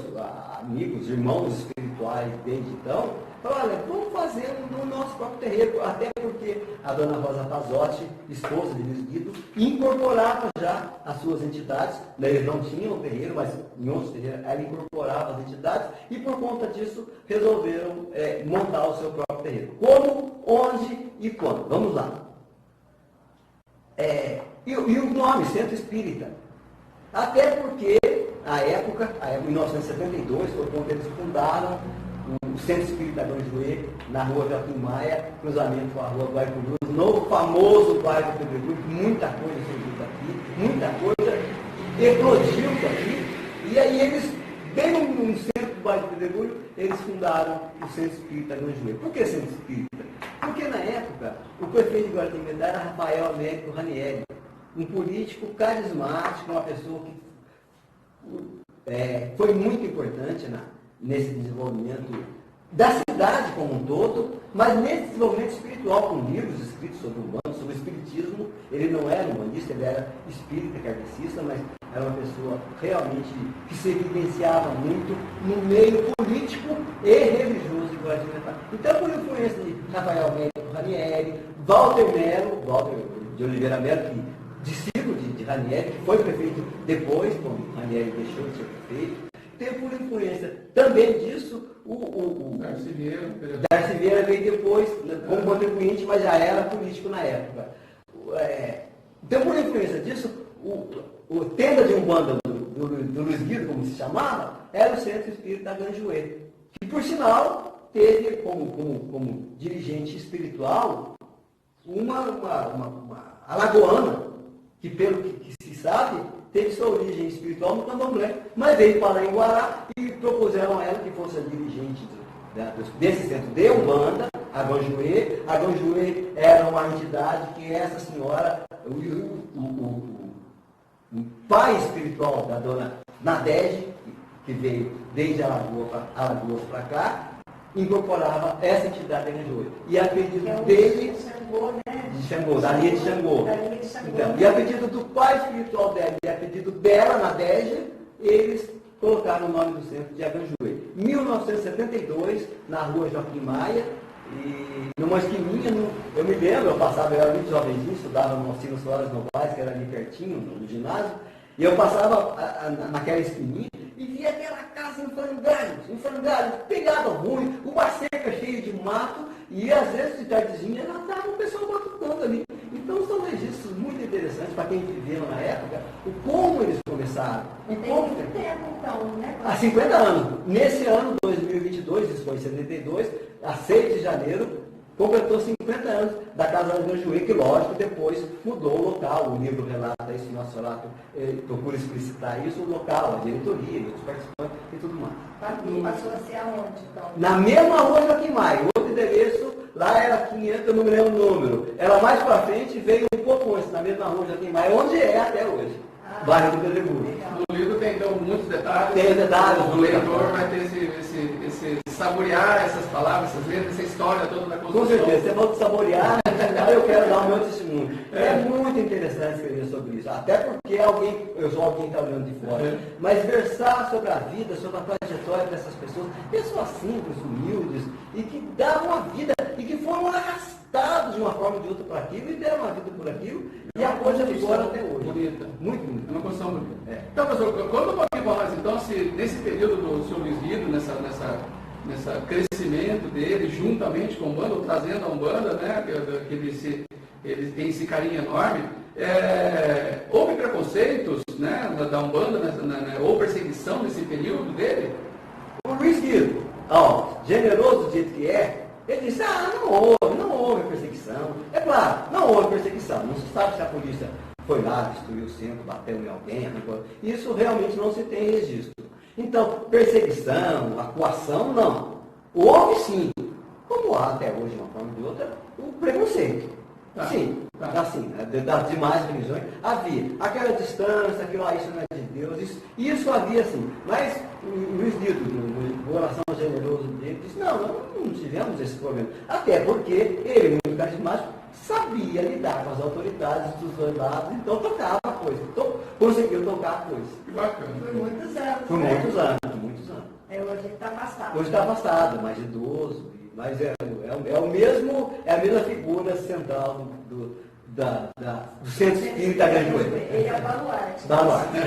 amigos, irmãos espirituais desde então, falaram, olha, vamos fazer no nosso próprio terreiro, até porque a dona Rosa Pazotti, esposa de Luiz Guido, incorporava já as suas entidades, eles não tinham o terreiro, mas em outros terreiros ela incorporava as entidades, e por conta disso resolveram montar o seu próprio terreiro. Como, onde e quando? Vamos lá. E o nome, Centro Espírita. Até porque, em 1972, foi quando eles fundaram o Centro Espírita Aganjuê, na rua Joaquim Maia, cruzamento com a rua Guaicurus, no famoso bairro Pedregulho, muita coisa surgiu aqui, muita coisa eclodiu aqui, e aí eles, bem no centro do bairro Pedregulho, eles fundaram o Centro Espírita Aganjuê. Por que Centro Espírita? Porque na época, o prefeito de Guaratinguetá era Rafael Américo Ranieri, um político carismático, uma pessoa que foi muito importante nesse desenvolvimento da cidade como um todo, mas nesse desenvolvimento espiritual, com livros escritos sobre o umbanda, sobre o espiritismo. Ele não era umbandista, ele era espírita, kardecista, mas era uma pessoa realmente que se evidenciava muito no meio político e religioso de Guaratinguetá. Então, por influência de Rafael Américo Ranieri, Walter de Oliveira Melo, que discípulo de Ranieri, que foi prefeito depois, quando Ranieri deixou de ser prefeito. Teve por influência também disso o Darcy Vieira veio depois como contribuinte, mas já era político na época. Então, por influência disso, o tenda de Umbanda do Luiz Guido, como se chamava, era o Centro Espírita Ganjuê, que, por sinal, teve como dirigente espiritual uma alagoana, que, pelo que se sabe, teve sua origem espiritual no Candomblé, mas veio para em Guará e propuseram a ela que fosse a dirigente desse centro de Umbanda, a Ganjuê. A Ganjuê era uma entidade que essa senhora, o pai espiritual da dona Nadege, que veio desde Alagoas para cá, incorporava essa entidade da Ganjuê. E a pedido dele... De Xangô, da linha de Xangô. Então, e a pedido do pai espiritual dela e a pedido dela, Nadege, eles colocaram o nome do centro de Aganjuê. Em 1972, na rua Joaquim Maia, e numa esquininha, eu me lembro, eu era muito jovenzinho, estudava no Alcino Soares Novaes, que era ali pertinho, no ginásio, e eu passava naquela esquininha e via aquela casa em frangalhos, pegada ruim, uma cerca cheia de mato, e às vezes de tardezinha ela estava o pessoal batucando ali. Então são registros muito interessantes para quem viveu na época, o como eles começaram. E como muito tempo, então, né? Há 50 anos. Nesse ano, 2022, isso foi em 72, a 6 de janeiro, completou 50 anos da Casa da Ganjuê, que, lógico, depois mudou o local. O livro relata isso, nosso relato procura explicitar isso, o local, a diretoria, os participantes e tudo mais. Passou a ser aonde, então? Na mesma rua Joaquim Maia, outro endereço, lá era 500, eu não me lembro o número. Ela mais para frente veio um pouco antes, na mesma rua Joaquim Maia, onde é até hoje. Bairro do Pedregulho. No livro tem, então, muitos detalhes. Tem detalhes. O leitor vai ter esse saborear essas palavras, essas letras, essa história toda da construção. Com certeza. Você falou de saborear, eu quero dar o meu testemunho. É muito interessante escrever sobre isso. Até porque eu sou alguém que está olhando de fora. Mas versar sobre a vida, sobre a trajetória dessas pessoas simples, humildes, e que davam a vida, e que foram arrastados de uma forma ou de outra para aquilo, e deram a vida por aquilo, e a coisa ficou até hoje. Bonita. Muito bonita. É uma construção bonita. Então, professor, conta um pouquinho para nós, então, se nesse período do senhor Luiz Guido, nessa crescimento dele, juntamente com a Umbanda, ou trazendo a Umbanda, né, que ele tem esse carinho enorme, houve preconceitos, né, da Umbanda, ou perseguição nesse período dele? O Luiz Guido, generoso do jeito que é, ele disse, não houve perseguição. É claro, não houve perseguição. Não se sabe se a polícia foi lá, destruiu o centro, bateu em alguém, isso realmente não se tem registro. Então, perseguição, acuação, não. Houve sim, como há até hoje, de uma forma ou de outra, o preconceito. Sim, assim, das demais religiões, havia aquela distância, aquilo isso não é de Deus, isso havia sim. Mas o Luiz Guido, no coração generoso dele, disse, não tivemos esse problema. Até porque ele, muito carismático, sabia lidar com as autoridades dos dois lados, então tocava a coisa. Então, conseguiu tocar a coisa. Que bacana. Por muitos anos. Por né? muitos anos. Hoje ele está afastado. Hoje está afastado, mais idoso, mas é a mesma figura central do Centro Espírita Ganjuê. Ele é o baluarte. Baluarte.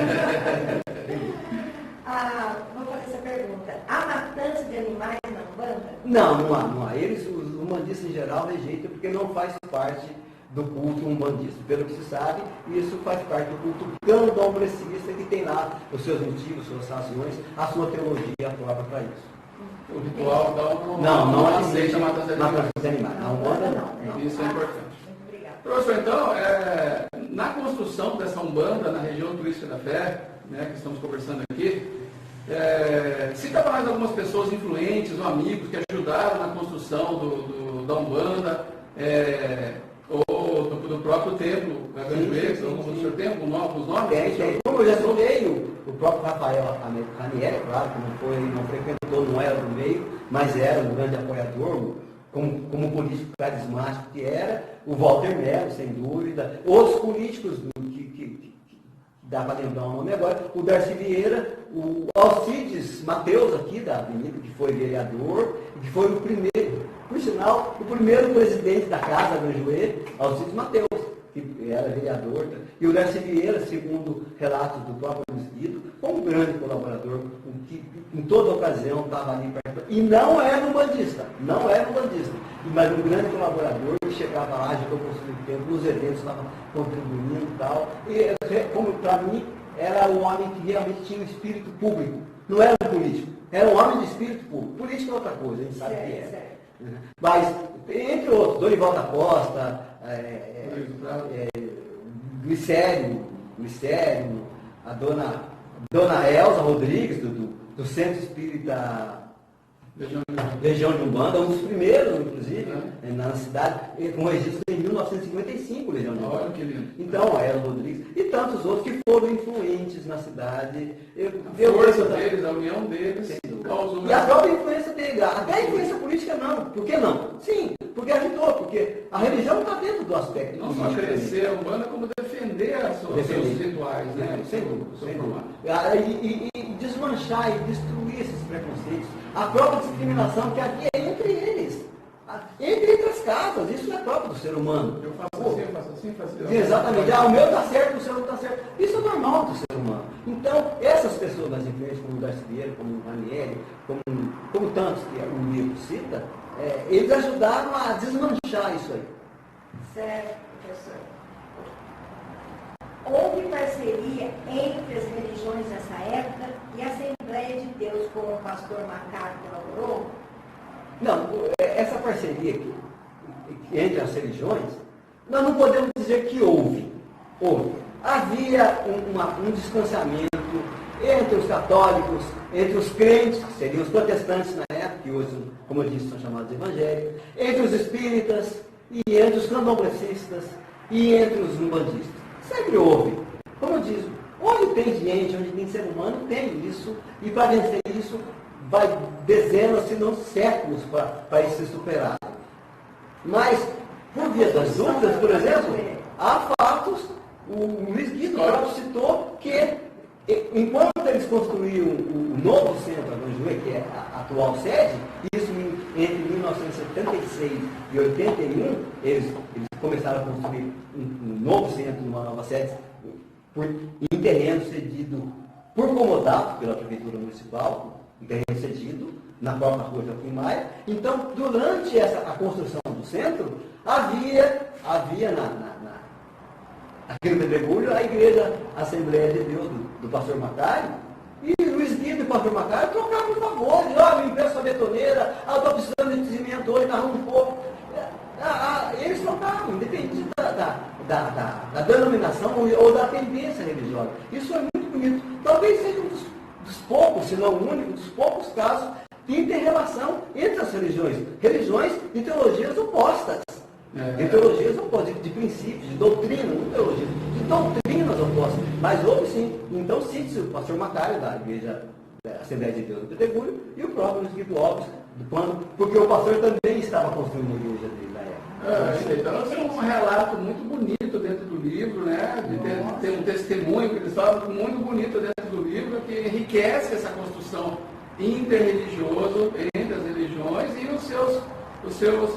Vou fazer essa pergunta. Há matança de animais na Umbanda? Não há. Eles, os umbandistas em geral, rejeitam porque não faz parte do culto umbandista. Pelo que se sabe, isso faz parte do culto candomblecista, que tem lá os seus motivos, suas razões, a sua teologia própria para isso. O ritual não aceita matança de animais. Na Umbanda não. Isso é importante. Muito obrigada. Professor, então, na construção dessa Umbanda, na região turística da Fé, né, que estamos conversando aqui, cita para nós algumas pessoas influentes ou amigos que ajudaram na construção da Umbanda, ou do próprio templo, da Ganjuê, o senhor tem alguns nomes? Tem. Como eu já falei, o próprio Rafael Ranieri, claro, que não frequentou, não era do meio, mas era um grande apoiador, como político carismático que era, o Walter Mello, sem dúvida, outros políticos que dá para lembrar o nome agora, o Darcy Vieira, o Alcides Mateus aqui da Avenida, que foi vereador, que foi o primeiro, por sinal, o primeiro presidente da Casa Ganjuê, Alcides Mateus, que era vereador, e o Darcy Vieira, segundo relatos do próprio Luiz Guido, foi um grande colaborador, que em toda ocasião estava ali perto. E não era um bandista, mas um grande colaborador que chegava lá, ajudou a construir o templo, nos eventos estava contribuindo e tal. E, como para mim, era um homem que realmente tinha um espírito público, não era um político, era um homem de espírito público. Política é outra coisa, a gente sabe que é. Mas, entre outros, Dorival da Costa, Glicério, a dona Elza Rodrigues, do Centro Espírita Legião de Umbanda, um dos primeiros, inclusive, na cidade, com registro em 1955, Legião de Umbanda. Então, a Elza Rodrigues, e tantos outros que foram influentes na cidade. A força deles, a união deles, causou. E a própria influência dele, até a influência política não. Por que não? Sim, porque ajudou, porque a religião está dentro do aspecto. Não só crescer a Umbanda, como defender os seus rituais, né? Sem dúvida. E desmanchar e destruir esses preconceitos. A própria discriminação que aqui é entre eles. Entre as casas, isso é próprio do ser humano. Eu faço assim. Exatamente. O meu está certo, o seu não está certo. Isso é normal do ser humano. Então, essas pessoas das influências, como o Darcy Vieira, como o Ranieri, como tantos que o livro cita, eles ajudaram a desmanchar isso aí. Certo, professor. Houve parceria entre as religiões nessa época e a Assembleia de Deus, como o pastor Macaco elaborou? Não, essa parceria aqui, entre as religiões, nós não podemos dizer que houve. Havia um distanciamento entre os católicos, entre os crentes, que seriam os protestantes na época, que hoje, como eu disse, são chamados evangélicos, entre os espíritas, e entre os candomblecistas, e entre os umbandistas. Sempre houve. Como eu disse, onde tem gente, onde tem ser humano, tem isso, e para vencer isso, vai dezenas, se não séculos, para isso ser superado. Mas, por via das dúvidas, por exemplo, há fatos, o Luiz Guido próprio citou que, enquanto eles construíam o novo centro Avanjuê, que é a atual sede, isso entre 1976 e 81, eles começaram a construir um novo centro, uma nova sede, em terreno cedido por comodato pela Prefeitura Municipal, um terreno cedido na própria rua Joaquim Maia. Então, durante a construção do centro, havia aqui no Pedregulho a Igreja Assembleia de Deus do pastor Macário, e Luiz Guido e o pastor Macário trocavam favores. Me empresta a betoneira, estou precisando de cimento hoje, está um pouco. Eles trocavam, independente da denominação ou da tendência religiosa. Isso é muito bonito. Talvez seja um dos poucos, se não o único, dos poucos casos de inter-relação entre as religiões. Religiões de teologias opostas. De teologias opostas, de princípios, de doutrina, não teologia, de doutrinas opostas. Mas houve sim. Então cite-se o pastor Macário, da Igreja Assembleia de Deus do Pedregulho, e o próprio Luiz Guido Alves, porque o pastor também estava construindo a igreja dele na época. Então nós temos um relato muito bonito dentro do livro, né? De ter um testemunho que eles falam muito bonito dentro do livro, que enriquece essa construção interreligioso entre as religiões e os seus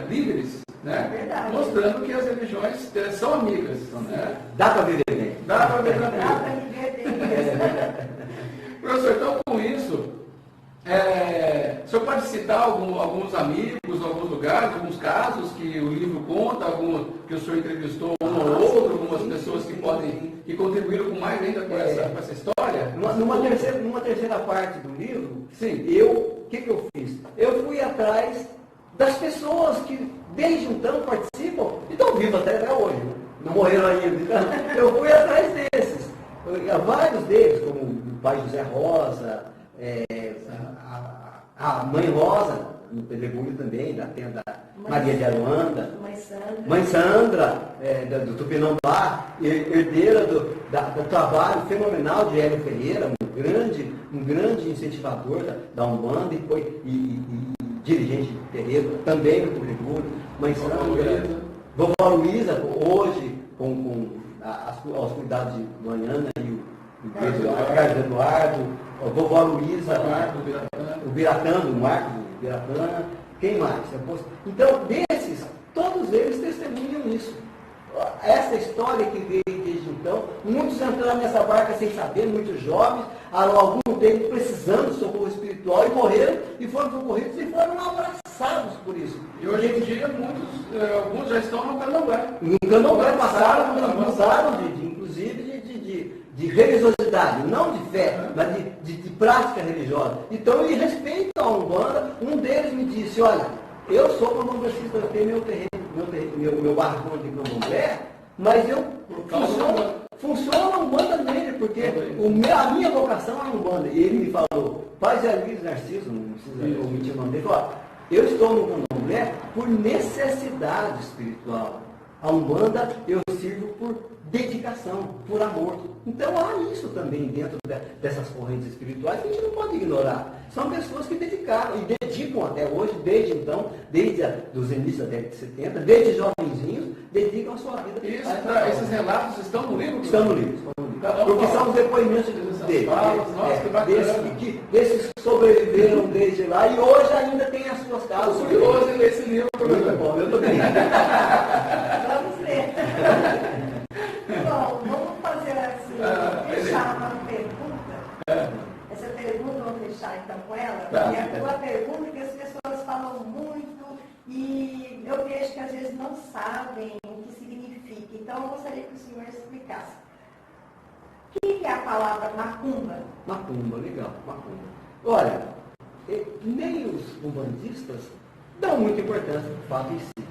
líderes, né? Verdade. Mostrando que as religiões são amigas. Né? Dá para viver bem. Dá para viver bem. Dá para viver bem. Professor, então com isso, o senhor pode citar alguns amigos, alguns lugares, alguns casos que o livro conta, que o senhor entrevistou um ou outro, algumas pessoas que contribuíram com mais ainda com essa história? Numa terceira parte do livro, sim, o que eu fiz? Eu fui atrás das pessoas que desde então participam e estão vivas até hoje, né? Não morreram ainda. Então, eu fui atrás desses. Vários deles, como o pai José Rosa, a mãe Rosa, no Pedregulho também, da tenda Maria de Aruanda, mãe Sandra, do Tupinambá, herdeira do trabalho fenomenal de Hélio Ferreira, um grande incentivador da Umbanda e dirigente de terreiro, também no Pedregulho, mãe Sandra, vovó Luísa, hoje, aos cuidados de Manhana e o Carlos Eduardo, a vovó Luísa, o Biratã, o Marcos Biratã, quem mais? Então, desses, todos eles testemunham isso. essa história que veio desde então, muitos entraram nessa barca sem saber, muitos jovens, alguns deles precisando de socorro espiritual e morreram e foram socorridos e foram abraçados por isso. E hoje em dia alguns já estão no candomblé. No candomblé passaram, inclusive de religiosidade, não de fé, mas de prática religiosa. Então eles respeitam a Umbanda. Um deles me disse, olha, eu sou candomblessista, eu tenho meu terreno, meu barracão de candomblé, mas funciona a Umbanda nele, porque a minha vocação é a Umbanda. E ele me falou, Pai Zé Luiz Narciso, não precisa omitir o nome dele, falou, eu estou no candomblé por necessidade espiritual. A Umbanda eu sirvo por dedicação, por amor. Então há isso também dentro dessas correntes espirituais que a gente não pode ignorar. São pessoas que dedicaram e dedicam até hoje, desde então, desde os inícios da década de 70, desde jovenzinhos, dedicam a sua vida. Esses relatos estão no livro? Estão no livro. Porque são os depoimentos desses que sobreviveram desde lá e hoje ainda têm as suas casas. Eu curioso em ler esse livro. Muito bom, eu também. Vamos ler. Bom, vamos fazer assim, fechar uma pergunta. Essa pergunta, vamos fechar então com ela. E é uma pergunta que as pessoas falam muito e eu vejo que às vezes não sabem o que significa. Então eu gostaria que o senhor explicasse. O que é a palavra macumba? Macumba, legal, macumba. Olha, nem os umbandistas dão muita importância para o fato em si.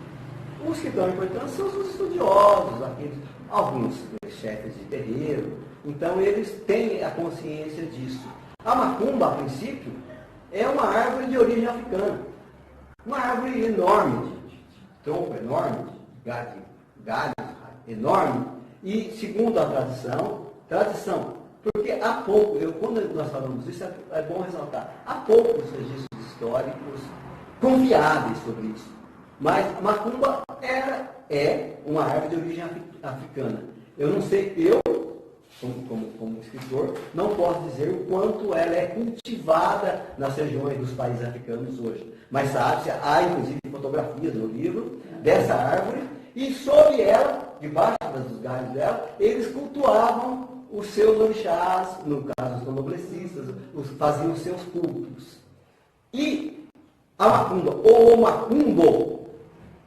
Os que dão importância são os estudiosos, alguns chefes de terreiro. Então eles têm a consciência disso. A macumba, a princípio, é uma árvore de origem africana. Uma árvore enorme, de tronco enorme, de galhos enorme. E segundo a tradição, porque há pouco, quando nós falamos isso, é bom ressaltar, há poucos registros históricos confiáveis sobre isso. Mas a macumba é uma árvore de origem africana. Eu não sei, como escritor, não posso dizer o quanto ela é cultivada nas regiões dos países africanos hoje. Mas sabe-se, há inclusive fotografias no livro dessa árvore, e sobre ela, debaixo dos galhos dela, eles cultuavam os seus orixás, no caso os candomblecistas, faziam os seus cultos. E a macumba, ou o macumbo,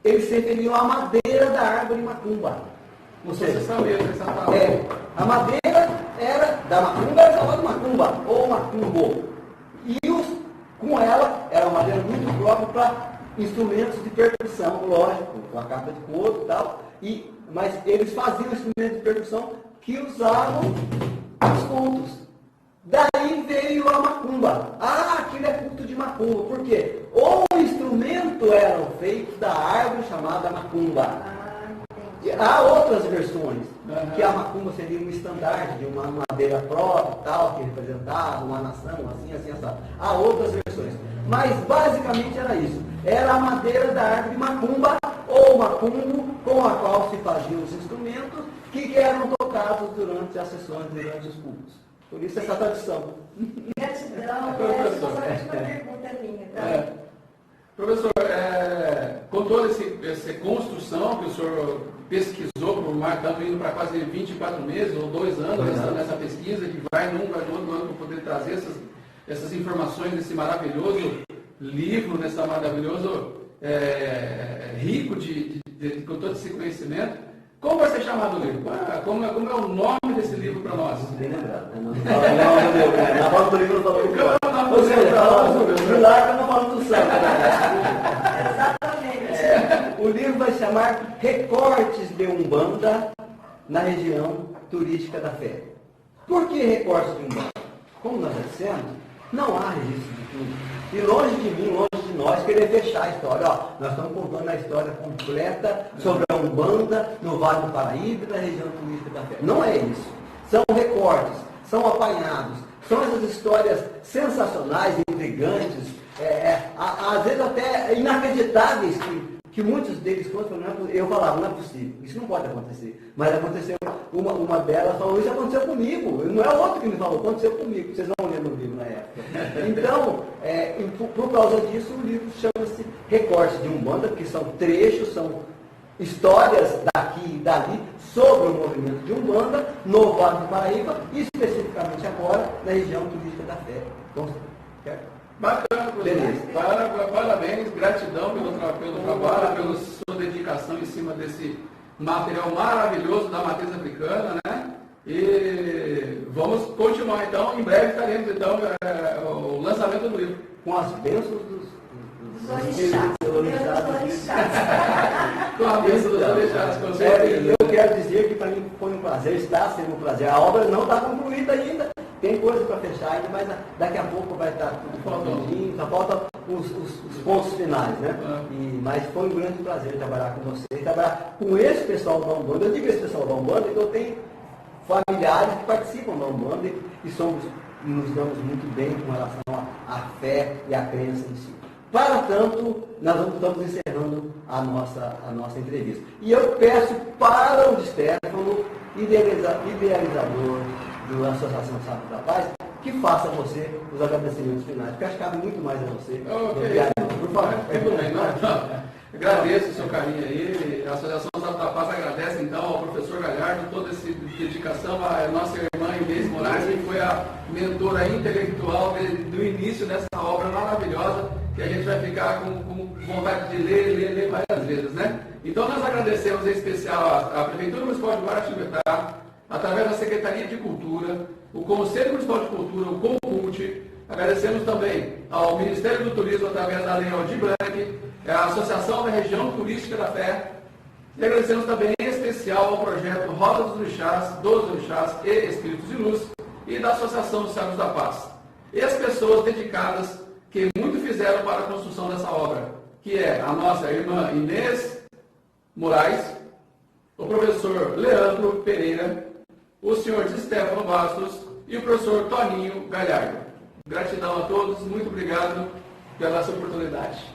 eles se referiam à madeira da árvore macumba. Ou seja, a madeira da macumba era chamada macumba, ou macumbo. E com ela, era uma madeira muito própria para instrumentos de percussão, lógico, com a capa de couro e tal. Mas eles faziam instrumentos de percussão que usavam os cultos. Daí veio a macumba. Aquilo é culto de macumba. Por quê? O instrumento eram feitos da árvore chamada macumba. Há outras versões, que a macumba seria um estandarte de uma madeira própria, tal, que representava uma nação, assim, assado. Há outras versões. Mas basicamente era isso. Era a madeira da árvore macumba, ou macumbo, com a qual se faziam os instrumentos que eram tocados durante as sessões, durante os cultos. Por isso essa tradição. Gratidão. Essa última pergunta é minha. Tá? Professor, com toda essa construção que o senhor pesquisou por mar, tanto indo para quase 24 meses ou 2 anos nessa pesquisa, que vai num, vai no outro ano para poder trazer essas informações nesse maravilhoso livro, nessa maravilhoso rico com todo esse conhecimento. Como vai ser chamado o livro? Como é o nome desse livro para nós? Bem lembrado. Na volta do livro não falou do santo. Ou seja, do milagre não falando do santo. Exatamente. O livro vai chamar Recortes de Umbanda na região turística da fé. Por que recortes de Umbanda? Como nós dissemos, não há registro de tudo. E longe de mim, longe de nós, querer fechar a história. Nós estamos contando a história completa sobre a Umbanda no Vale do Paraíba e da região turística da fé. Não é isso. São recortes, são apanhados, são essas histórias sensacionais, intrigantes, às vezes até inacreditáveis, que muitos deles contam. Eu falava, não é possível, isso não pode acontecer. Mas aconteceu, uma delas falou, isso aconteceu comigo, não é outro que me falou, aconteceu comigo, vocês vão ler no livro na época. Então, por causa disso, o livro chama-se Recortes de Umbanda, porque são trechos, são histórias daqui e dali sobre o movimento de Umbanda no Vale do Paraíba e especificamente agora na região turística da Fé. Certo? Bacana, professor. Parabéns, gratidão pelo trabalho, pela sua dedicação em cima desse material maravilhoso da matriz africana, né? E vamos continuar então, em breve teremos então o lançamento do livro. Com as bênçãos dos orixás. Com a bênção dos orixás, com certeza. Eu quero dizer que para mim foi um prazer, está sendo um prazer. A obra não está concluída ainda, tem coisa para fechar ainda, mas daqui a pouco vai estar tudo faltandinho, só faltam os pontos finais, né? Mas foi um grande prazer trabalhar com vocês, trabalhar com esse pessoal da Umbanda. Eu digo esse pessoal da Umbanda, porque eu tenho familiares que participam da Umbanda e nos damos muito bem com relação à fé e à crença em si. Para tanto, nós estamos encerrando a nossa entrevista. E eu peço para o Di Stefano, idealizador da Associação Sábio da Paz, que faça você os agradecimentos finais, porque acho que cabe muito mais a você. Por favor. Tudo bem, não. Agradeço o seu carinho aí. A Associação Sábio da Paz agradece então ao professor Galhardo toda essa dedicação, à nossa irmã Inês Moraes, que foi a mentora intelectual do início dessa obra maravilhosa, que a gente vai ficar com vontade de ler várias vezes, né? Então nós agradecemos em especial a Prefeitura Municipal de Guaratinguetá, através da Secretaria de Cultura, o Conselho Municipal de Cultura, o Concult. Agradecemos também ao Ministério do Turismo, através da Lei Aldir Blanc, a Associação da Região Turística da Fé. E agradecemos também em especial ao projeto Roda dos Orixás e Espíritos de Luz e da Associação dos Sábios da Paz. E as pessoas dedicadas que muito fizeram para a construção dessa obra, que é a nossa irmã Inês Moraes, o professor Leandro Pereira, o senhor Di Stefano Bastos e o professor Toninho Galhardo. Gratidão a todos, muito obrigado pela sua oportunidade.